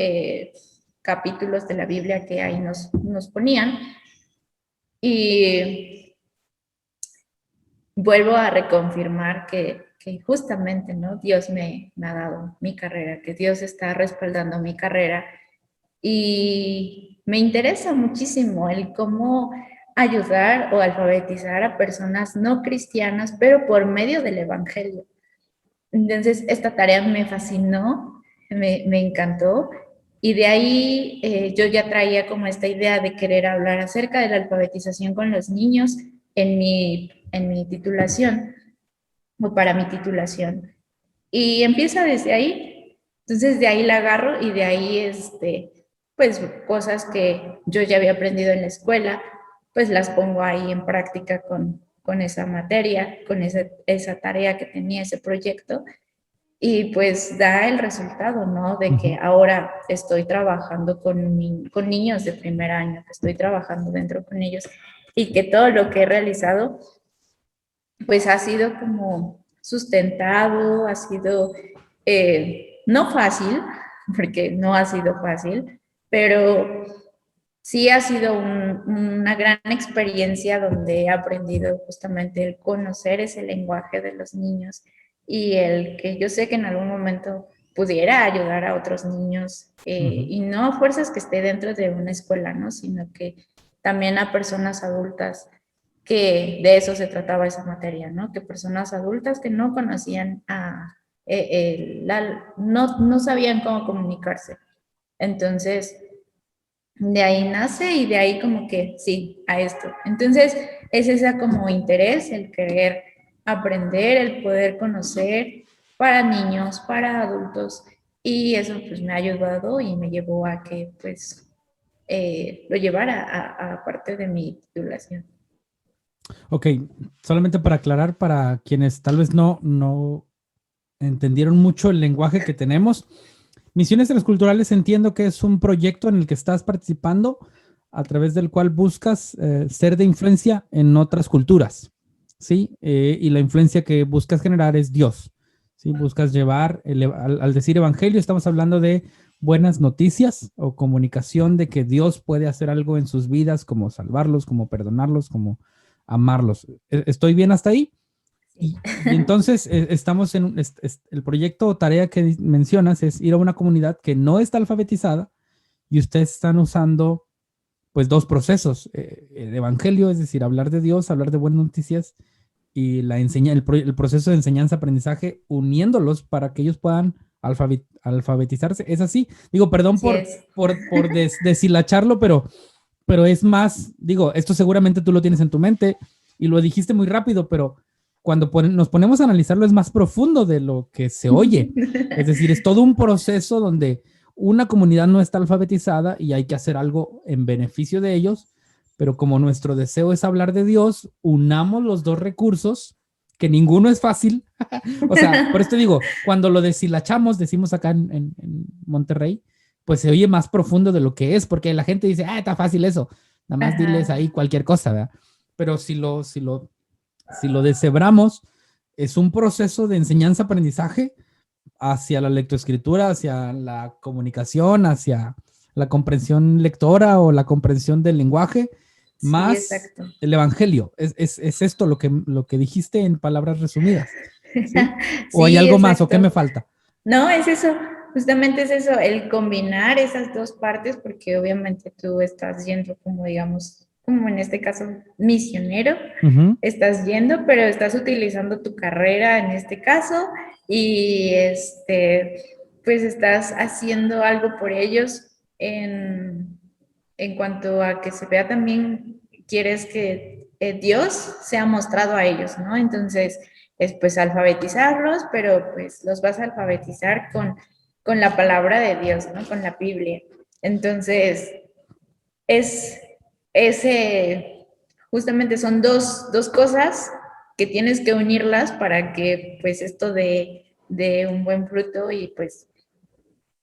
capítulos de la Biblia que ahí nos ponían. Y vuelvo a reconfirmar que justamente, ¿no? Dios me ha dado mi carrera, que Dios está respaldando mi carrera. Y me interesa muchísimo el cómo ayudar o alfabetizar a personas no cristianas, pero por medio del Evangelio. Entonces, esta tarea me fascinó, me encantó. Y de ahí yo ya traía como esta idea de querer hablar acerca de la alfabetización con los niños en mi titulación, o para mi titulación. Y empieza desde ahí. Entonces, de ahí la agarro y de ahí, pues, cosas que yo ya había aprendido en la escuela, pues las pongo ahí en práctica con esa materia, con esa tarea que tenía, ese proyecto. Y pues da el resultado, ¿no? De que ahora estoy trabajando con niños de primer año, que estoy trabajando dentro con ellos y que todo lo que he realizado, pues ha sido como sustentado, ha sido no fácil, porque no ha sido fácil, pero sí ha sido una gran experiencia donde he aprendido justamente el conocer ese lenguaje de los niños y el que yo sé que en algún momento pudiera ayudar a otros niños y no a fuerzas que esté dentro de una escuela, ¿no? Sino que también a personas adultas, que de eso se trataba esa materia, ¿no? Que personas adultas que no conocían no sabían cómo comunicarse. Entonces, de ahí nace y de ahí como que sí, a esto. Entonces, es esa como interés, el querer aprender, el poder conocer para niños, para adultos, y eso pues me ha ayudado y me llevó a que pues lo llevara a parte de mi titulación. Ok, solamente para aclarar para quienes tal vez no entendieron mucho el lenguaje que tenemos. Misiones Transculturales entiendo que es un proyecto en el que estás participando a través del cual buscas ser de influencia en otras culturas, ¿sí? Y la influencia que buscas generar es Dios, ¿sí? Buscas llevar, al decir evangelio, estamos hablando de buenas noticias o comunicación de que Dios puede hacer algo en sus vidas, como salvarlos, como perdonarlos, como amarlos. ¿Estoy bien hasta ahí? Y entonces estamos en el proyecto o tarea que mencionas es ir a una comunidad que no está alfabetizada y ustedes están usando pues dos procesos, el evangelio, es decir, hablar de Dios, hablar de buenas noticias y el proceso de enseñanza-aprendizaje uniéndolos para que ellos puedan alfabetizarse. ¿Es así? Digo, perdón por deshilacharlo, pero es más, digo, esto seguramente tú lo tienes en tu mente y lo dijiste muy rápido, pero cuando nos ponemos a analizarlo es más profundo de lo que se oye. Es decir, es todo un proceso donde una comunidad no está alfabetizada y hay que hacer algo en beneficio de ellos, pero como nuestro deseo es hablar de Dios, unamos los dos recursos, que ninguno es fácil. O sea, por esto digo, cuando lo deshilachamos, decimos acá en Monterrey, pues se oye más profundo de lo que es, porque la gente dice, está fácil eso, nada más diles ahí cualquier cosa, ¿verdad? Pero si lo deshebramos, es un proceso de enseñanza-aprendizaje hacia la lectoescritura, hacia la comunicación, hacia la comprensión lectora o la comprensión del lenguaje, más el evangelio. Es esto lo que dijiste en palabras resumidas. ¿Sí? ¿O hay Sí, algo más o qué exacto. me falta? No, es eso, justamente es eso, el combinar esas dos partes, porque obviamente tú estás yendo como, digamos, como en este caso, misionero, Ujú. estás yendo, pero estás utilizando tu carrera en este caso y pues estás haciendo algo por ellos en cuanto a que se vea también, quieres que Dios sea mostrado a ellos, ¿no? Entonces, es pues alfabetizarlos, pero pues los vas a alfabetizar con la palabra de Dios, ¿no? Con la Biblia. Entonces, es ese, justamente son dos cosas que tienes que unirlas para que pues esto de un buen fruto y pues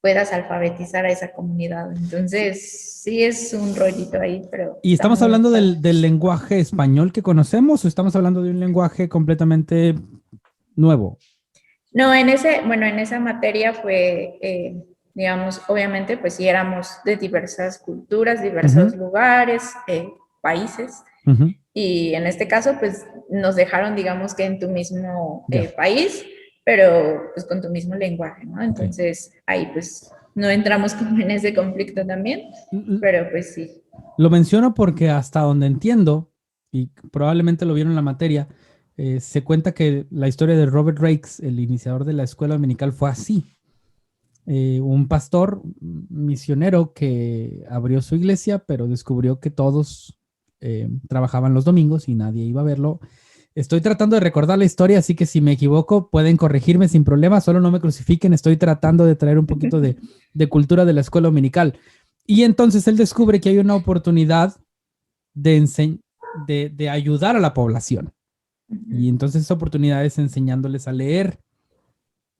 puedas alfabetizar a esa comunidad. Entonces, sí es un rollito ahí, pero ¿Y está estamos muy hablando padre. del lenguaje español que conocemos o estamos hablando de un lenguaje completamente nuevo? No, bueno, en esa materia fue, digamos, obviamente, pues sí éramos de diversas culturas, diversos Ujú, lugares, países, ujú. y en este caso, pues nos dejaron, digamos que en tu mismo Ya, país, pero pues con tu mismo lenguaje, ¿no? ok. Entonces ahí pues no entramos como en ese conflicto también, L- pero pues sí. Lo menciono porque hasta donde entiendo, y probablemente lo vieron en la materia, se cuenta que la historia de Robert Rakes, el iniciador de la escuela dominical, fue así. Un pastor misionero que abrió su iglesia, pero descubrió que todos trabajaban los domingos y nadie iba a verlo. Estoy tratando de recordar la historia, así que si me equivoco pueden corregirme sin problema, solo no me crucifiquen, estoy tratando de traer un poquito de cultura de la escuela dominical. Y entonces él descubre que hay una oportunidad de ayudar a la población. Y entonces esa oportunidad es enseñándoles a leer.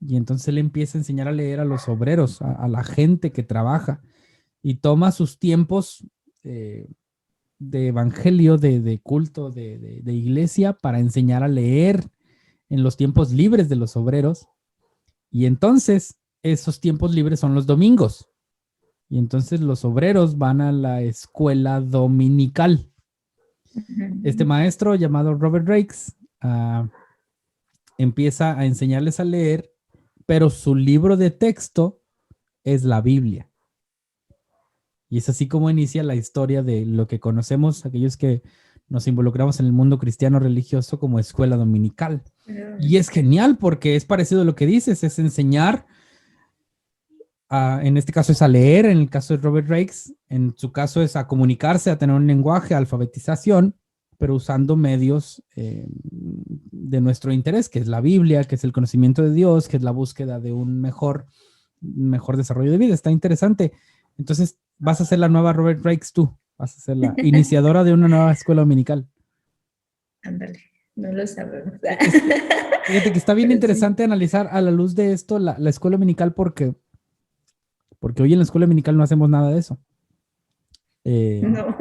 Y entonces él empieza a enseñar a leer a los obreros, a la gente que trabaja. Y toma sus tiempos eh, de evangelio, de culto, de iglesia, para enseñar a leer en los tiempos libres de los obreros. Y entonces esos tiempos libres son los domingos. Y entonces los obreros van a la escuela dominical. Este maestro llamado Robert Rakes empieza a enseñarles a leer, pero su libro de texto es la Biblia. Y es así como inicia la historia de lo que conocemos aquellos que nos involucramos en el mundo cristiano religioso como escuela dominical. Y es genial porque es parecido a lo que dices, es enseñar, en este caso es a leer, en el caso de Robert Rakes, en su caso es a comunicarse, a tener un lenguaje, alfabetización, pero usando medios de nuestro interés, que es la Biblia, que es el conocimiento de Dios, que es la búsqueda de un mejor desarrollo de vida. Está interesante. Entonces, vas a ser la nueva Robert Rakes tú, vas a ser la iniciadora de una nueva escuela dominical. Ándale, no lo sabemos. Es que, fíjate que está bien Pero sí. interesante analizar a la luz de esto la escuela dominical porque hoy en la escuela dominical no hacemos nada de eso. Eh, No.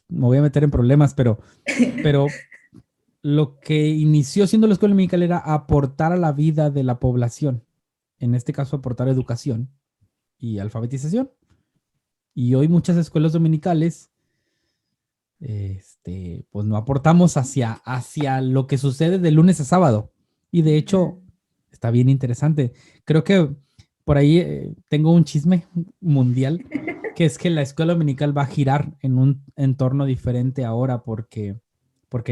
Me voy a meter en problemas, pero lo que inició siendo la escuela dominical era aportar a la vida de la población. En este caso, aportar educación y alfabetización. Y hoy muchas escuelas dominicales, pues no aportamos hacia lo que sucede de lunes a sábado. Y de hecho, está bien interesante. Creo que por ahí tengo un chisme mundial, que es que la escuela dominical va a girar en un entorno diferente ahora porque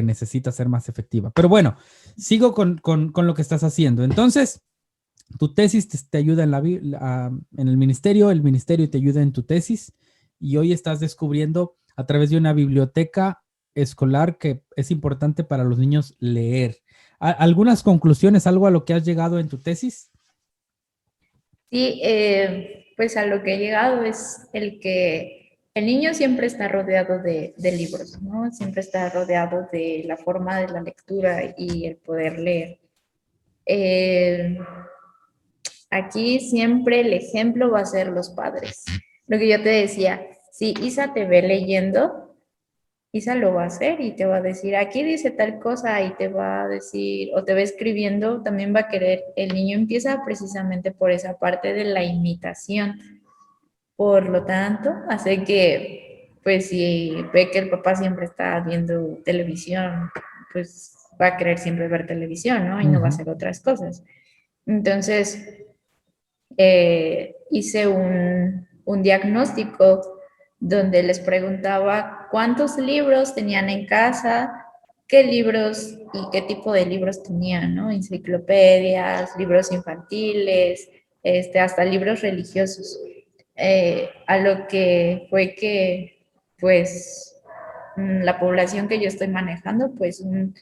necesita ser más efectiva. Pero bueno, sigo con lo que estás haciendo. Entonces, tu tesis te ayuda en el ministerio te ayuda en tu tesis y hoy estás descubriendo a través de una biblioteca escolar que es importante para los niños leer. ¿Algunas conclusiones, algo a lo que has llegado en tu tesis? Sí, pues a lo que he llegado es el que el niño siempre está rodeado de libros, ¿no? Siempre está rodeado de la forma de la lectura y el poder leer. Eh, Aquí siempre el ejemplo va a ser los padres. Lo que yo te decía, si Isa te ve leyendo, Isa lo va a hacer y te va a decir, aquí dice tal cosa y te va a decir, o te va escribiendo, también va a querer. El niño empieza precisamente por esa parte de la imitación. Por lo tanto, hace que, pues si ve que el papá siempre está viendo televisión, pues va a querer siempre ver televisión, ¿no? Y no va a hacer otras cosas. Entonces, hice un diagnóstico donde les preguntaba cuántos libros tenían en casa, qué libros y qué tipo de libros tenían, ¿no? Enciclopedias, libros infantiles, hasta libros religiosos. A lo que fue que, pues, la población que yo estoy manejando, pues un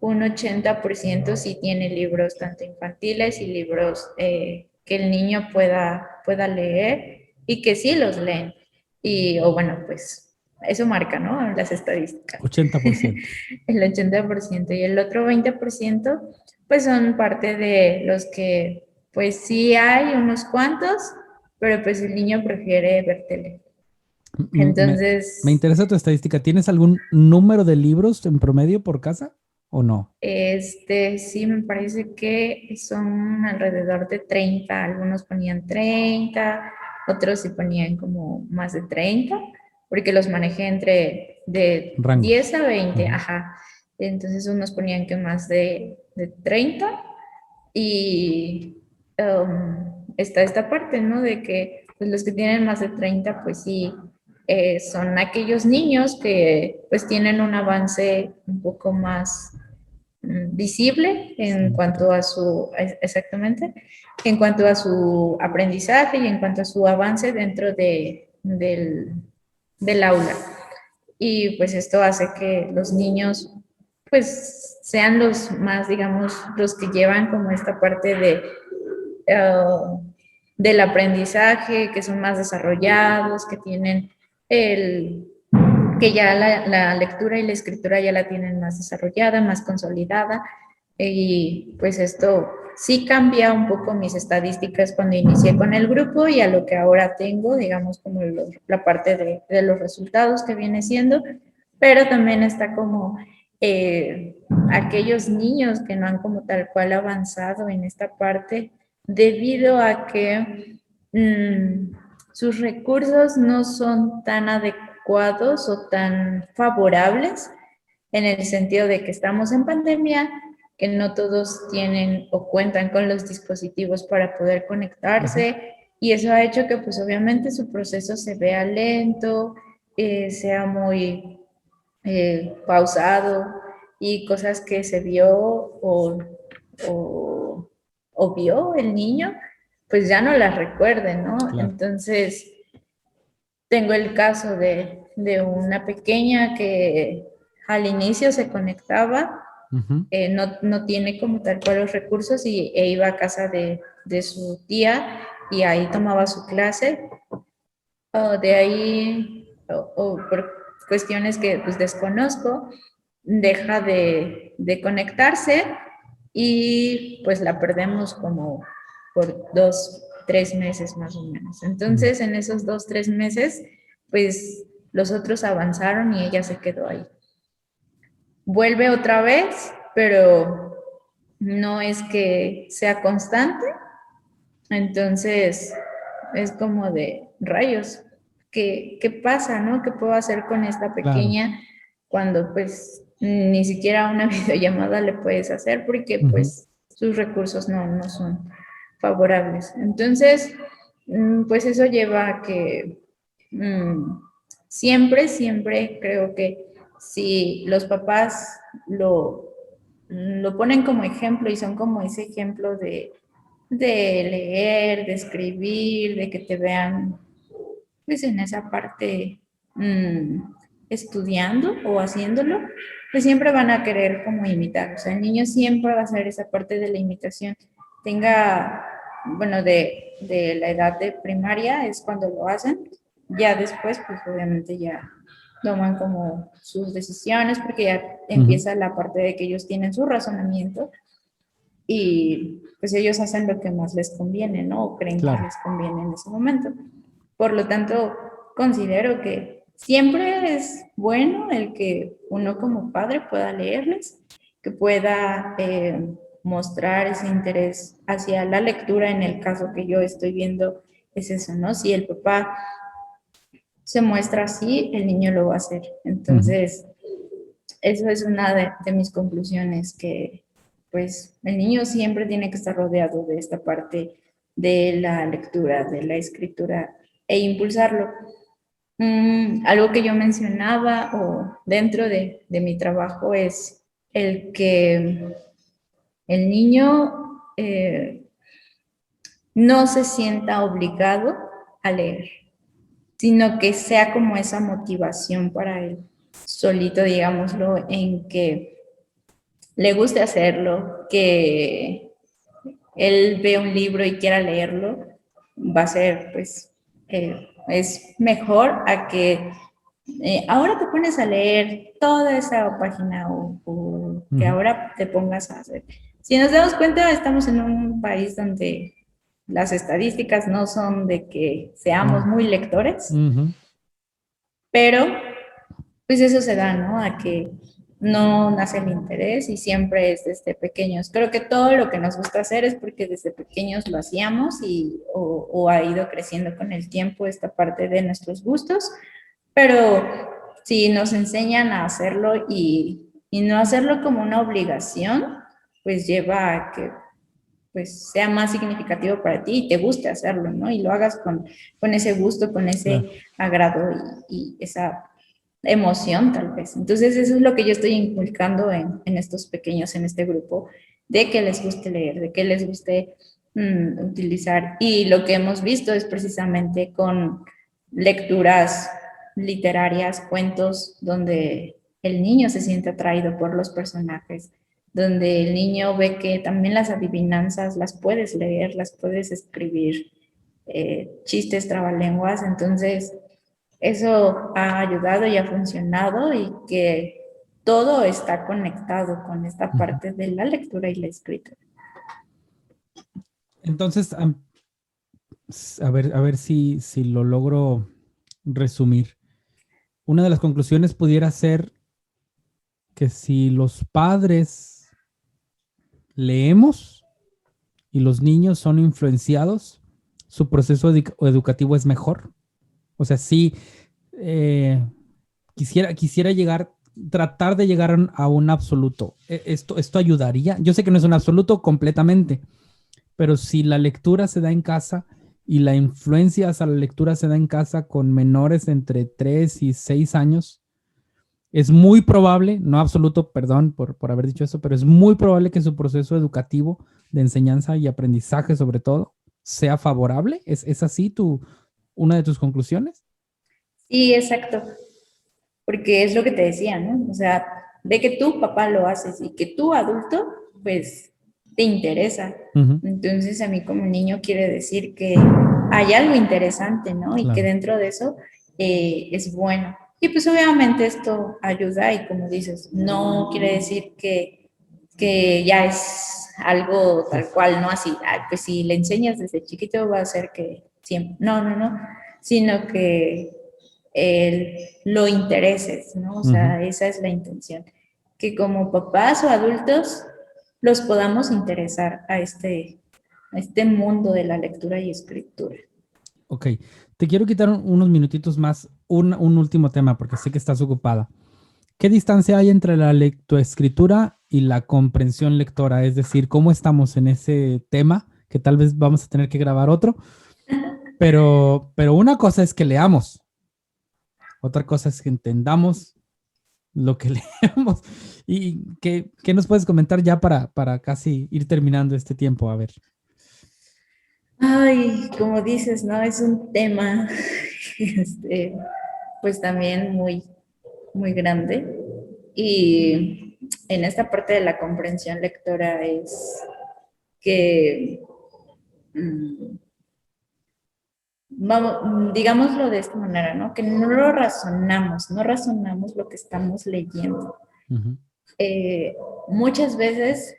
80% sí tiene libros tanto infantiles y libros que el niño pueda leer y que sí los leen. O bueno, pues eso marca, ¿no? Las estadísticas. 80%. El 80%. Y el otro 20%, pues son parte de los que, pues sí hay unos cuantos, pero pues el niño prefiere ver tele. Entonces... Me interesa tu estadística. ¿Tienes algún número de libros en promedio por casa o no? Sí, me parece que son alrededor de 30. Algunos ponían 30, otros sí ponían como más de 30, porque los manejé entre de Rangos. 10 a 20, ajá. Entonces unos ponían que más de 30 y está esta parte, ¿no? De que pues, los que tienen más de 30, pues sí, son aquellos niños que pues tienen un avance un poco más visible en cuanto a exactamente, en cuanto a su aprendizaje y en cuanto a su avance dentro del aula. Y pues esto hace que los niños pues sean los más, digamos, los que llevan como esta parte del aprendizaje, que son más desarrollados, que tienen que ya la lectura y la escritura ya la tienen más desarrollada, más consolidada, y pues esto sí cambia un poco mis estadísticas cuando inicié con el grupo y a lo que ahora tengo, digamos, como la parte de los resultados que viene siendo, pero también está como aquellos niños que no han como tal cual avanzado en esta parte debido a que sus recursos no son tan adecuados o tan favorables en el sentido de que estamos en pandemia, que no todos tienen o cuentan con los dispositivos para poder conectarse, y eso ha hecho que pues obviamente su proceso se vea lento, sea muy pausado, y cosas que se vio o vio el niño, pues ya no las recuerden, ¿no? Claro. Entonces, tengo el caso de una pequeña que al inicio se conectaba, no tiene como tal cual los recursos e iba a casa de su tía y ahí tomaba su clase. De ahí, por cuestiones que pues desconozco, deja de conectarse y pues la perdemos como por 2-3 meses más o menos. Entonces, en esos 2-3 meses, pues los otros avanzaron y ella se quedó ahí. Vuelve otra vez, pero no es que sea constante. Entonces, es como de rayos. ¿Qué pasa, no? ¿Qué puedo hacer con esta pequeña cuando pues ni siquiera una videollamada le puedes hacer porque pues sus recursos no son favorables? Entonces, pues eso lleva a que siempre creo que si los papás lo ponen como ejemplo y son como ese ejemplo de leer, de escribir, de que te vean pues en esa parte estudiando o haciéndolo, pues siempre van a querer como imitar. O sea, el niño siempre va a hacer esa parte de la imitación. Bueno, de la edad de primaria es cuando lo hacen. Ya después, pues obviamente ya toman como sus decisiones porque ya empieza la parte de que ellos tienen su razonamiento y pues ellos hacen lo que más les conviene, ¿no? O creen que les conviene en ese momento. Por lo tanto, considero que siempre es bueno el que uno como padre pueda leerles, que pueda mostrar ese interés hacia la lectura. En el caso que yo estoy viendo es eso, ¿no? Si el papá se muestra así, el niño lo va a hacer. Entonces, eso es una de mis conclusiones, que pues el niño siempre tiene que estar rodeado de esta parte de la lectura, de la escritura e impulsarlo. Algo que yo mencionaba o dentro de mi trabajo es el que el niño no se sienta obligado a leer, sino que sea como esa motivación para él, solito, digámoslo, en que le guste hacerlo, que él ve un libro y quiera leerlo, va a ser, pues, es mejor a que ahora te pones a leer toda esa página o que ahora te pongas a hacer. Si nos damos cuenta, estamos en un país donde las estadísticas no son de que seamos muy lectores, pero pues eso se da, ¿no? A que no nace el interés y siempre es desde pequeños. Creo que todo lo que nos gusta hacer es porque desde pequeños lo hacíamos o ha ido creciendo con el tiempo esta parte de nuestros gustos, pero si nos enseñan a hacerlo y no hacerlo como una obligación, pues lleva a que pues sea más significativo para ti y te guste hacerlo, ¿no? Y lo hagas con ese gusto, con ese agrado y esa emoción tal vez. Entonces eso es lo que yo estoy inculcando en estos pequeños, en este grupo, de que les guste leer, de que les guste utilizar. Y lo que hemos visto es precisamente con lecturas literarias, cuentos, donde el niño se siente atraído por los personajes, donde el niño ve que también las adivinanzas las puedes leer, las puedes escribir, chistes, trabalenguas. Entonces eso ha ayudado y ha funcionado, y que todo está conectado con esta parte de la lectura y la escritura. Entonces, a ver si lo logro resumir. Una de las conclusiones pudiera ser que si los padres leemos y los niños son influenciados, su proceso educativo es mejor. O sea, sí, quisiera tratar de llegar a un absoluto. Esto ayudaría. Yo sé que no es un absoluto completamente, pero si la lectura se da en casa y la influencia hacia la lectura se da en casa con menores entre 3 y 6 años, es muy probable, no absoluto, perdón por haber dicho eso, pero es muy probable que su proceso educativo de enseñanza y aprendizaje, sobre todo, sea favorable. ¿Es así una de tus conclusiones? Sí, exacto. Porque es lo que te decía, ¿no? O sea, ve que tú, papá, lo haces y que tú, adulto, pues te interesa. Entonces, a mí como niño quiere decir que hay algo interesante, ¿no? Y que dentro de eso es bueno. Y pues obviamente esto ayuda, y como dices, no quiere decir que ya es algo tal cual, no así, pues si le enseñas desde chiquito va a ser que siempre, no, sino que lo intereses, ¿no? O sea, esa es la intención, que como papás o adultos los podamos interesar a este mundo de la lectura y escritura. Ok, te quiero quitar unos minutitos más, un último tema, porque sé que estás ocupada. ¿Qué distancia hay entre la lectoescritura y la comprensión lectora? Es decir, ¿cómo estamos en ese tema? Que tal vez vamos a tener que grabar otro. Pero una cosa es que leamos. Otra cosa es que entendamos lo que leemos. ¿Y qué nos puedes comentar ya para casi ir terminando este tiempo? A ver. Ay, como dices, ¿no? Es un tema, pues también muy, muy grande. Y en esta parte de la comprensión lectora es que, vamos, digámoslo de esta manera, ¿no? Que no razonamos lo que estamos leyendo. Muchas veces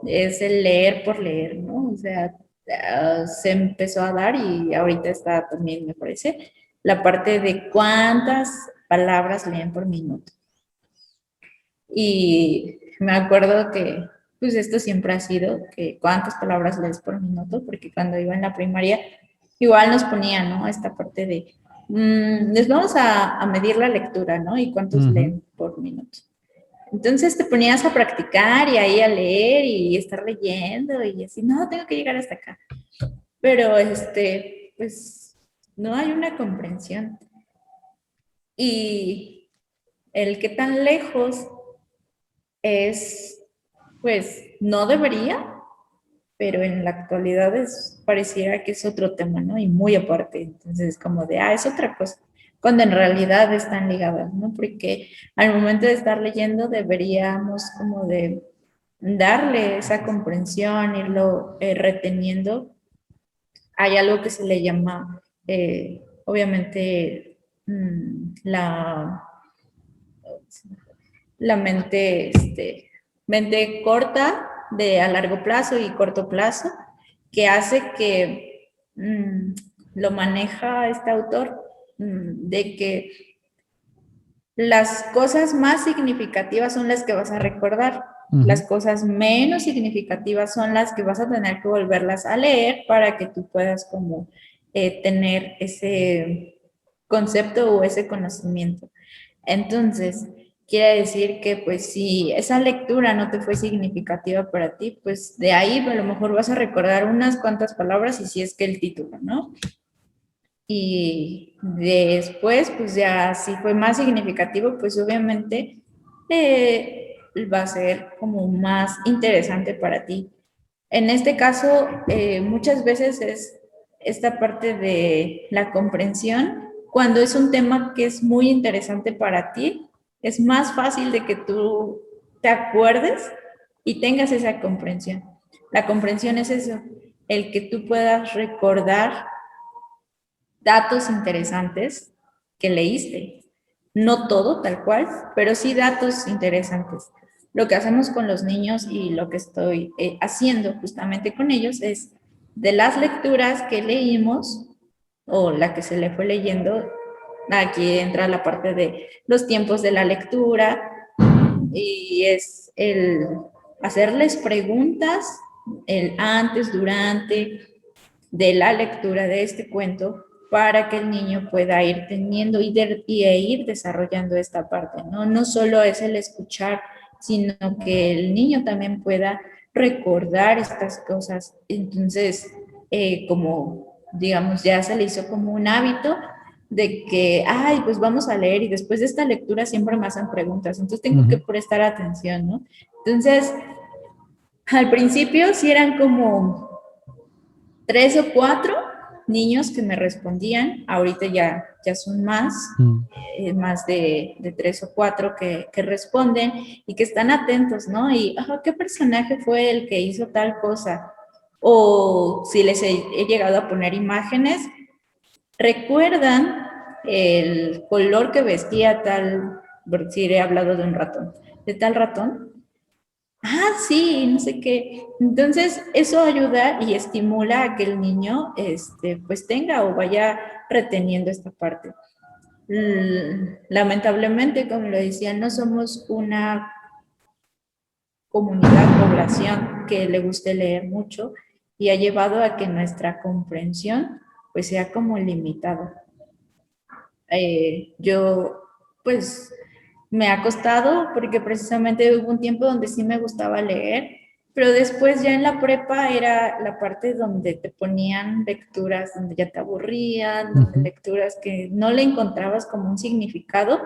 es el leer por leer, ¿no? O sea, se empezó a dar, y ahorita está también, me parece, la parte de cuántas palabras leen por minuto. Y me acuerdo que, pues esto siempre ha sido, que cuántas palabras lees por minuto, porque cuando iba en la primaria, igual nos ponían, ¿no? Esta parte de, les vamos a medir la lectura, ¿no? Y cuántos leen por minuto. Entonces te ponías a practicar y ahí a leer y estar leyendo y así, no, tengo que llegar hasta acá. Pero pues no hay una comprensión. Y el qué tan lejos es, pues no debería, pero en la actualidad pareciera que es otro tema, ¿no? Y muy aparte. Entonces, como de, es otra cosa, cuando en realidad están ligadas, ¿no? Porque al momento de estar leyendo deberíamos como de darle esa comprensión, irlo reteniendo. Hay algo que se le llama, obviamente, la mente corta a largo plazo y corto plazo, que hace que lo maneja este autor, de que las cosas más significativas son las que vas a recordar. Las cosas menos significativas son las que vas a tener que volverlas a leer para que tú puedas como tener ese concepto o ese conocimiento. Entonces, quiere decir que pues si esa lectura no te fue significativa para ti, pues de ahí a lo mejor vas a recordar unas cuantas palabras y si es que el título, ¿no? Y después, pues ya si fue más significativo, pues obviamente va a ser como más interesante para ti. En este caso, muchas veces es esta parte de la comprensión. Cuando es un tema que es muy interesante para ti, es más fácil de que tú te acuerdes y tengas esa comprensión. La comprensión es eso, el que tú puedas recordar datos interesantes que leíste. No todo tal cual, pero sí datos interesantes. Lo que hacemos con los niños y lo que estoy haciendo justamente con ellos es de las lecturas que leímos o la que se le fue leyendo, aquí entra la parte de los tiempos de la lectura y es el hacerles preguntas, el antes, durante de la lectura de este cuento para que el niño pueda ir teniendo y ir desarrollando esta parte, ¿no? No solo es el escuchar, sino que el niño también pueda recordar estas cosas. Entonces, como, digamos, ya se le hizo como un hábito de que, pues vamos a leer y después de esta lectura siempre me hacen preguntas, entonces tengo que prestar atención, ¿no? Entonces, al principio sí eran como 3 o 4 niños que me respondían, ahorita ya son más, más de 3 o 4 que responden y que están atentos, ¿no? Y, ¿qué personaje fue el que hizo tal cosa? O si les he llegado a poner imágenes, ¿recuerdan el color que vestía tal, si he hablado de un ratón, de tal ratón? Sí, no sé qué. Entonces, eso ayuda y estimula a que el niño, pues tenga o vaya reteniendo esta parte. Lamentablemente, como lo decía, no somos una comunidad, población que le guste leer mucho y ha llevado a que nuestra comprensión, pues, sea como limitada. Yo, pues, me ha costado porque precisamente hubo un tiempo donde sí me gustaba leer, pero después ya en la prepa era la parte donde te ponían lecturas donde ya te aburrían, donde lecturas que no le encontrabas como un significado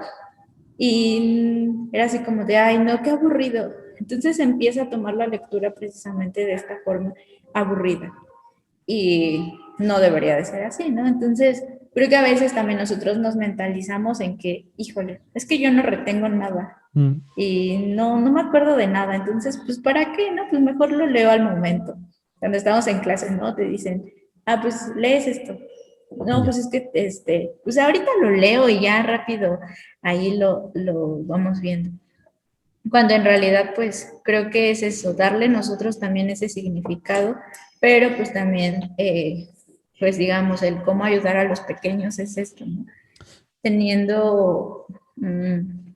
y era así como de, no, qué aburrido. Entonces empieza a tomar la lectura precisamente de esta forma aburrida y no debería de ser así, ¿no? Entonces, creo que a veces también nosotros nos mentalizamos en que, híjole, es que yo no retengo nada y no me acuerdo de nada, entonces, pues, ¿para qué? No, pues mejor lo leo al momento. Cuando estamos en clase, ¿no? Te dicen, pues lees esto. No, pues es que, pues ahorita lo leo y ya rápido ahí lo vamos viendo. Cuando en realidad, pues, creo que es eso, darle nosotros también ese significado, pero pues también, pues digamos, el cómo ayudar a los pequeños es esto, ¿no? Teniendo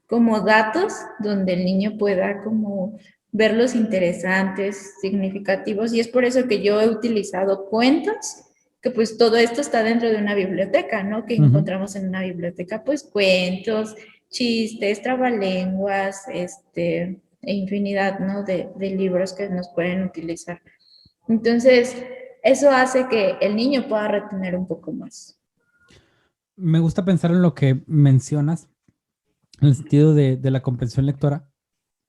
como datos donde el niño pueda como verlos interesantes, significativos, y es por eso que yo he utilizado cuentos, que pues todo esto está dentro de una biblioteca, ¿no? Que encontramos en una biblioteca, pues cuentos, chistes, trabalenguas, e infinidad, ¿no? de libros que nos pueden utilizar. Entonces, eso hace que el niño pueda retener un poco más. Me gusta pensar en lo que mencionas, en el sentido de la comprensión lectora,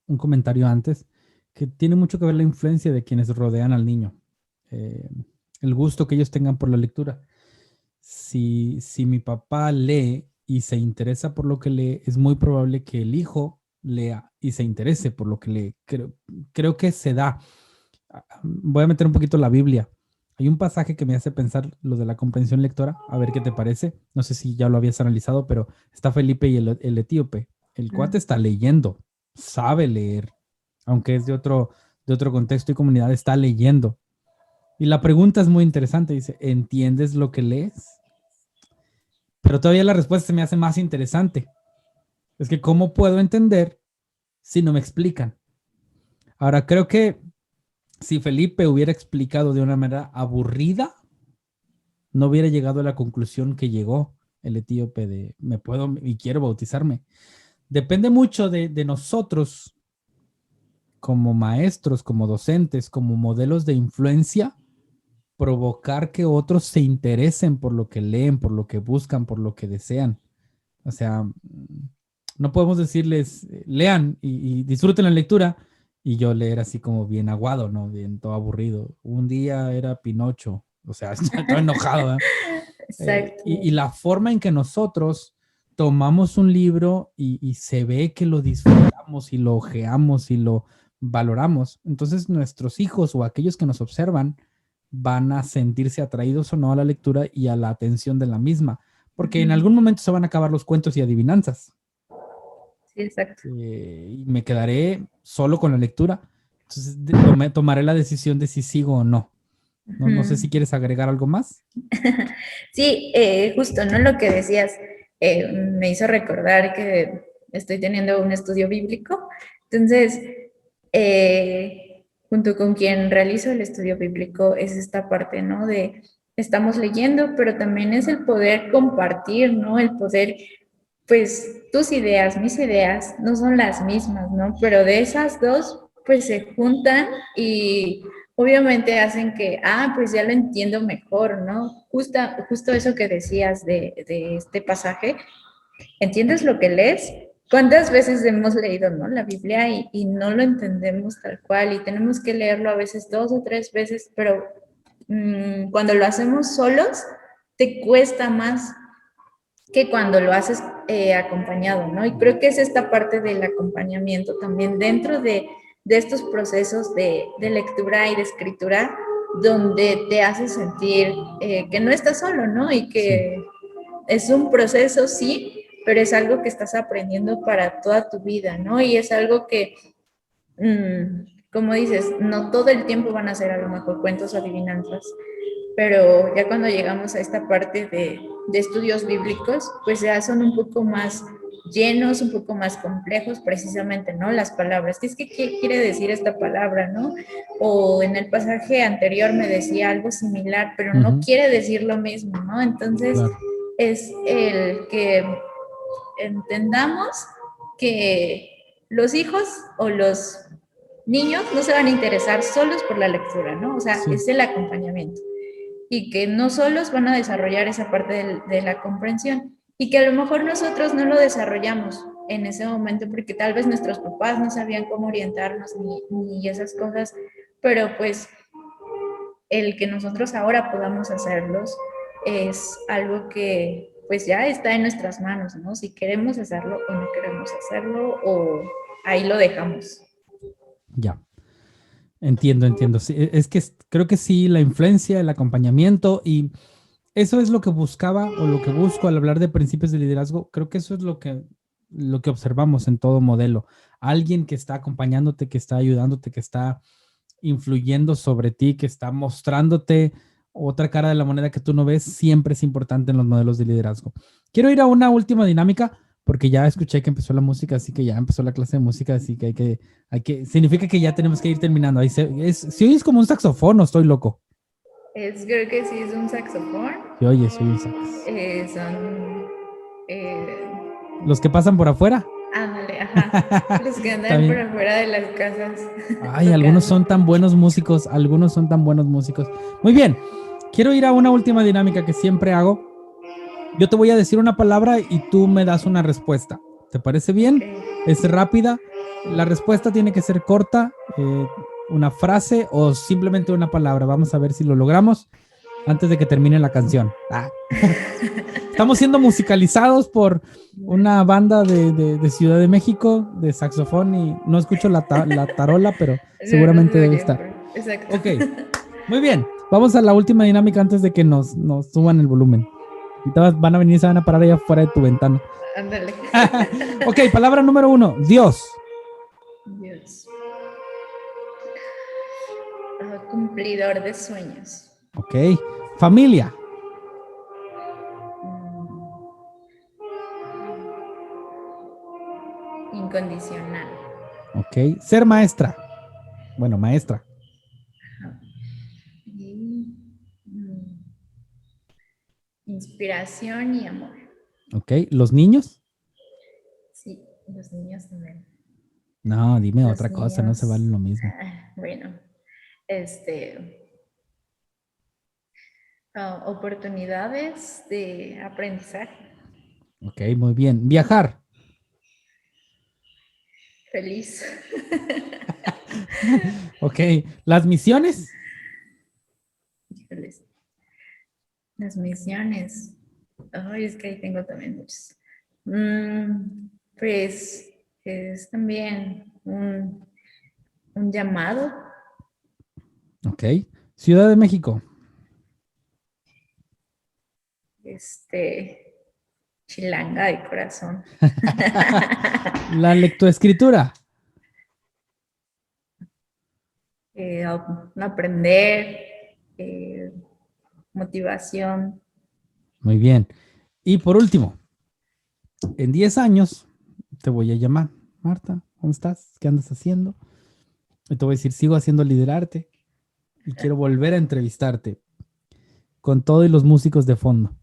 un comentario antes, que tiene mucho que ver la influencia de quienes rodean al niño, el gusto que ellos tengan por la lectura. Si mi papá lee y se interesa por lo que lee, es muy probable que el hijo lea y se interese por lo que lee. Creo que se da. Voy a meter un poquito la Biblia. Hay un pasaje que me hace pensar lo de la comprensión lectora, a ver qué te parece. No sé si ya lo habías analizado, pero está Felipe y el etíope. El cuate está leyendo, sabe leer, aunque es de otro contexto y comunidad, está leyendo. Y la pregunta es muy interesante, dice, ¿entiendes lo que lees? Pero todavía la respuesta se me hace más interesante. Es que ¿cómo puedo entender si no me explican? Ahora, creo que si Felipe hubiera explicado de una manera aburrida, no hubiera llegado a la conclusión que llegó el etíope de me puedo y quiero bautizarme. Depende mucho de nosotros como maestros, como docentes, como modelos de influencia, provocar que otros se interesen por lo que leen, por lo que buscan, por lo que desean. O sea, no podemos decirles, lean y disfruten la lectura, y yo leer así como bien aguado, ¿no? Bien todo aburrido. Un día era Pinocho, o sea, estoy enojado, ¿eh? Exacto. Y la forma en que nosotros tomamos un libro y se ve que lo disfrutamos y lo ojeamos y lo valoramos, entonces nuestros hijos o aquellos que nos observan van a sentirse atraídos o no a la lectura y a la atención de la misma, porque en algún momento se van a acabar los cuentos y adivinanzas. Sí, exacto. Y me quedaré solo con la lectura. Entonces tomaré la decisión de si sigo o no. No sé si quieres agregar algo más. Sí, justo, ¿no? Lo que decías me hizo recordar que estoy teniendo un estudio bíblico. Entonces, junto con quien realizo el estudio bíblico es esta parte, ¿no? De estamos leyendo, pero también es el poder compartir, ¿no? El poder, pues, tus ideas, mis ideas, no son las mismas, ¿no? Pero de esas dos, pues, se juntan y obviamente hacen que, pues ya lo entiendo mejor, ¿no? Justo eso que decías de este pasaje, ¿entiendes lo que lees? ¿Cuántas veces hemos leído, ¿no? La Biblia y no lo entendemos tal cual y tenemos que leerlo a veces 2 o 3 veces, pero cuando lo hacemos solos, te cuesta más que cuando lo haces acompañado, ¿no? Y creo que es esta parte del acompañamiento también dentro de estos procesos de lectura y de escritura, donde te hace sentir que no estás solo, ¿no? Y que es un proceso, sí, pero es algo que estás aprendiendo para toda tu vida, ¿no? Y es algo que, como dices, no todo el tiempo van a ser a lo mejor cuentos o adivinanzas, pero ya cuando llegamos a esta parte de estudios bíblicos, pues ya son un poco más llenos, un poco más complejos precisamente, ¿no? Las palabras. ¿Qué quiere decir esta palabra, no? O en el pasaje anterior me decía algo similar, pero no quiere decir lo mismo, ¿no? Entonces, es el que entendamos que los hijos o los niños no se van a interesar solos por la lectura, ¿no? O sea, es el acompañamiento. Y que no solos van a desarrollar esa parte de la comprensión y que a lo mejor nosotros no lo desarrollamos en ese momento porque tal vez nuestros papás no sabían cómo orientarnos ni esas cosas, pero pues el que nosotros ahora podamos hacerlos es algo que pues ya está en nuestras manos, ¿no? Si queremos hacerlo o no queremos hacerlo o ahí lo dejamos. Ya. Entiendo. Sí, es que creo que sí, la influencia, el acompañamiento, y eso es lo que buscaba o lo que busco al hablar de principios de liderazgo. Creo que eso es lo que observamos en todo modelo. Alguien que está acompañándote, que está ayudándote, que está influyendo sobre ti, que está mostrándote otra cara de la moneda que tú no ves, siempre es importante en los modelos de liderazgo. Quiero ir a una última dinámica, porque ya escuché que empezó la música, así que ya empezó la clase de música, así que significa que ya tenemos que ir terminando. Si oyes como un saxofón, o estoy loco. Creo que sí es un saxofón. Sí, oye, soy un sax. Son Los que pasan por afuera. Ándale, ajá. Los que Está andan por bien. afuera de las casas. Ay, algunos son tan buenos músicos, algunos son tan buenos músicos. Muy bien, quiero ir a una última dinámica que siempre hago. Yo te voy a decir una palabra y tú me das una respuesta. ¿Te parece bien? Ok. Es rápida. La respuesta tiene que ser corta, una frase o simplemente una palabra. Vamos a ver si lo logramos antes de que termine la canción. Estamos siendo musicalizados por una banda de Ciudad de México de saxofón y no escucho la tarola, pero seguramente debe estar. Exacto. Ok, muy bien. Vamos a la última dinámica antes de que nos suban el volumen. Ahorita van a venir y se van a parar allá fuera de tu ventana. Ándale. Ok, palabra número 1, Dios. Dios. Cumplidor de sueños. Ok, familia. Incondicional. Ok, ser maestra. Bueno, maestra. Y, inspiración y amor. Ok, los niños. Sí, los niños también. No, dime Los otra cosa, no se niños, vale lo mismo. Bueno, oportunidades de aprendizaje. Ok, muy bien. Viajar. Feliz. Ok, las misiones. Feliz. Las misiones. Ay, es que ahí tengo también muchas. Pues es también un llamado. Ok, Ciudad de México. Chilanga de corazón. La lectoescritura. Aprender, motivación. Muy bien. Y por último, en 10 años te voy a llamar. Marta, ¿cómo estás? ¿Qué andas haciendo? Y te voy a decir, sigo haciendo Liderarte y quiero volver a entrevistarte con todo y los músicos de fondo.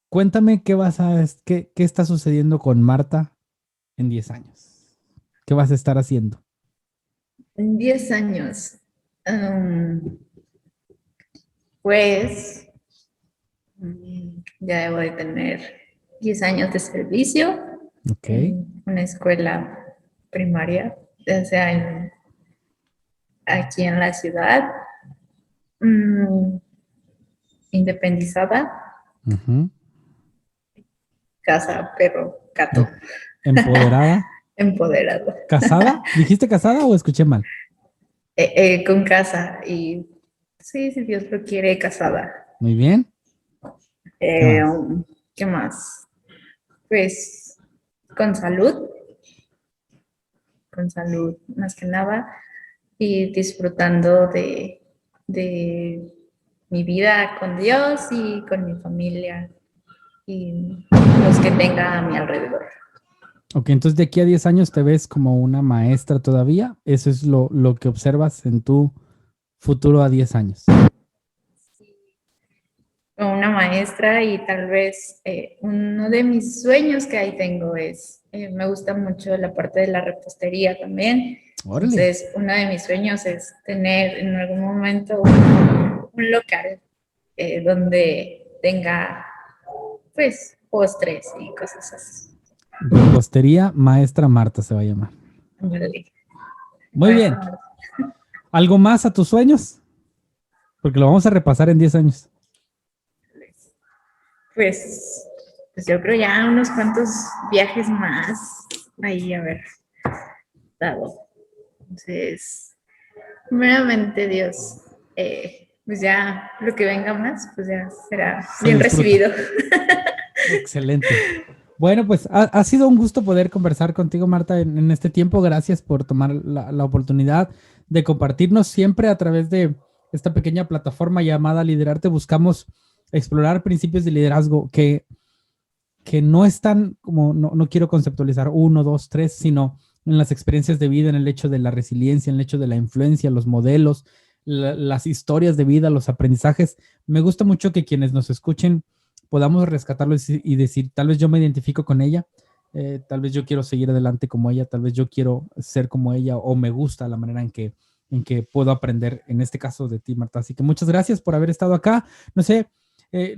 Cuéntame qué está sucediendo con Marta en 10 años. ¿Qué vas a estar haciendo? En 10 años, pues ya debo de tener 10 años de servicio Ok. en una escuela primaria, ya sea aquí en la ciudad, independizada, Ujú. casa, perro, gato, Empoderada. empoderado. ¿Casada? ¿Dijiste casada o escuché mal? Con casa y sí, si Dios lo quiere, casada. Muy bien. ¿Qué más? ¿Qué más? Pues con salud más que nada, y disfrutando de mi vida con Dios y con mi familia y los que tenga a mi alrededor. Ok, entonces de aquí a 10 años te ves como una maestra todavía. Eso es lo que observas en tu futuro a 10 años. Una maestra y tal vez uno de mis sueños que ahí tengo es, me gusta mucho la parte de la repostería también. Órale. Entonces, uno de mis sueños es tener en algún momento un local donde tenga, pues, postres y cosas así. Repostería Maestra Marta se va a llamar. Ándale. Muy bien. ¿Algo más a tus sueños? Porque lo vamos a repasar en 10 años. Pues yo creo ya unos cuantos viajes más ahí haber dado. Entonces, primeramente Dios, pues ya lo que venga más, pues ya será bien recibido. Excelente. Bueno, pues ha sido un gusto poder conversar contigo, Marta, en este tiempo. Gracias por tomar la oportunidad de compartirnos siempre a través de esta pequeña plataforma llamada Liderarte. Buscamos explorar principios de liderazgo que no están como, no quiero conceptualizar 1, 2, 3, sino en las experiencias de vida, en el hecho de la resiliencia, en el hecho de la influencia, los modelos, las historias de vida, los aprendizajes. Me gusta mucho que quienes nos escuchen podamos rescatarlo y decir, tal vez yo me identifico con ella, tal vez yo quiero seguir adelante como ella, tal vez yo quiero ser como ella o me gusta la manera en que puedo aprender, en este caso de ti, Marta. Así que muchas gracias por haber estado acá. No sé,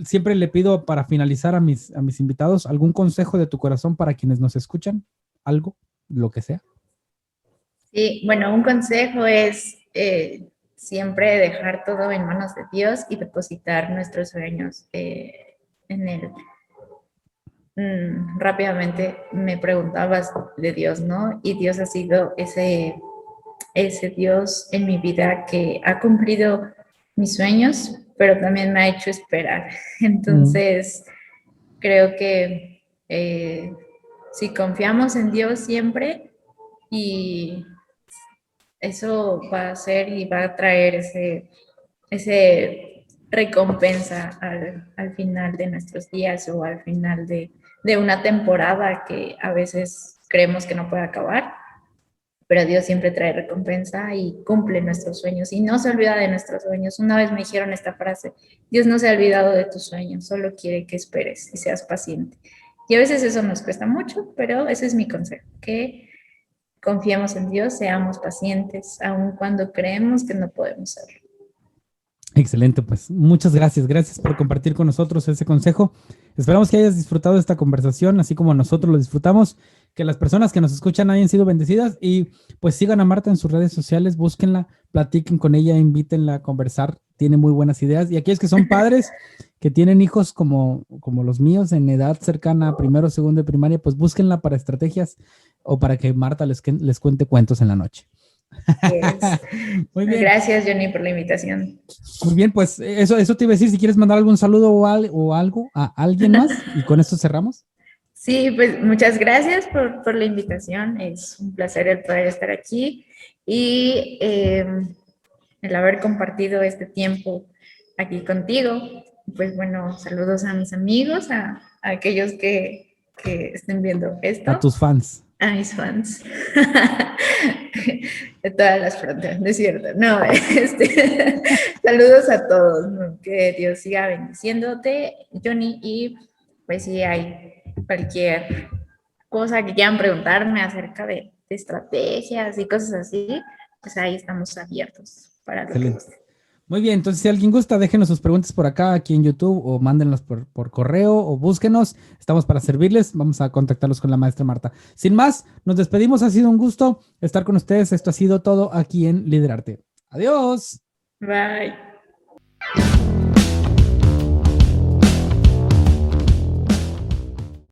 siempre le pido para finalizar a mis invitados algún consejo de tu corazón para quienes nos escuchan, algo, lo que sea. Sí, bueno, un consejo es siempre dejar todo en manos de Dios y depositar nuestros sueños en Él. Rápidamente me preguntabas de Dios, ¿no? Y Dios ha sido ese Dios en mi vida que ha cumplido mis sueños, pero también me ha hecho esperar. Entonces, creo que si confiamos en Dios siempre, y eso va a hacer y va a traer ese recompensa al final de nuestros días o al final de una temporada que a veces creemos que no puede acabar, pero Dios siempre trae recompensa y cumple nuestros sueños y no se olvida de nuestros sueños. Una vez me dijeron esta frase: Dios no se ha olvidado de tus sueños, solo quiere que esperes y seas paciente. Y a veces eso nos cuesta mucho, pero ese es mi consejo, que confiemos en Dios, seamos pacientes, aun cuando creemos que no podemos serlo. Excelente, pues muchas gracias. Gracias por compartir con nosotros ese consejo. Esperamos que hayas disfrutado de esta conversación, así como nosotros lo disfrutamos, que las personas que nos escuchan hayan sido bendecidas y pues sigan a Marta en sus redes sociales, búsquenla, platiquen con ella, invítenla a conversar, tiene muy buenas ideas. Y aquellos que son padres, que tienen hijos como los míos en edad cercana a primero, segundo de primaria, pues búsquenla para estrategias o para que Marta les cuente cuentos en la noche. Yes. Muy bien. Gracias, Johnny, por la invitación. Muy bien, pues eso te iba a decir, si quieres mandar algún saludo o algo a alguien más, y con esto cerramos. Sí, pues muchas gracias por la invitación. Es un placer el poder estar aquí y el haber compartido este tiempo aquí contigo. Pues bueno, saludos a mis amigos, a aquellos que estén viendo esto. A tus fans. A mis fans. De todas las fronteras, no es cierto. No, saludos a todos, ¿no? Que Dios siga bendiciéndote, Johnny, y pues si hay cualquier cosa que quieran preguntarme acerca de estrategias y cosas así, pues ahí estamos abiertos para lo que guste. Muy bien, entonces si alguien gusta, déjenos sus preguntas por acá, aquí en YouTube, o mándenlas por correo, o búsquenos. Estamos para servirles. Vamos a contactarlos con la maestra Marta. Sin más, nos despedimos. Ha sido un gusto estar con ustedes. Esto ha sido todo aquí en Liderarte. Adiós. Bye.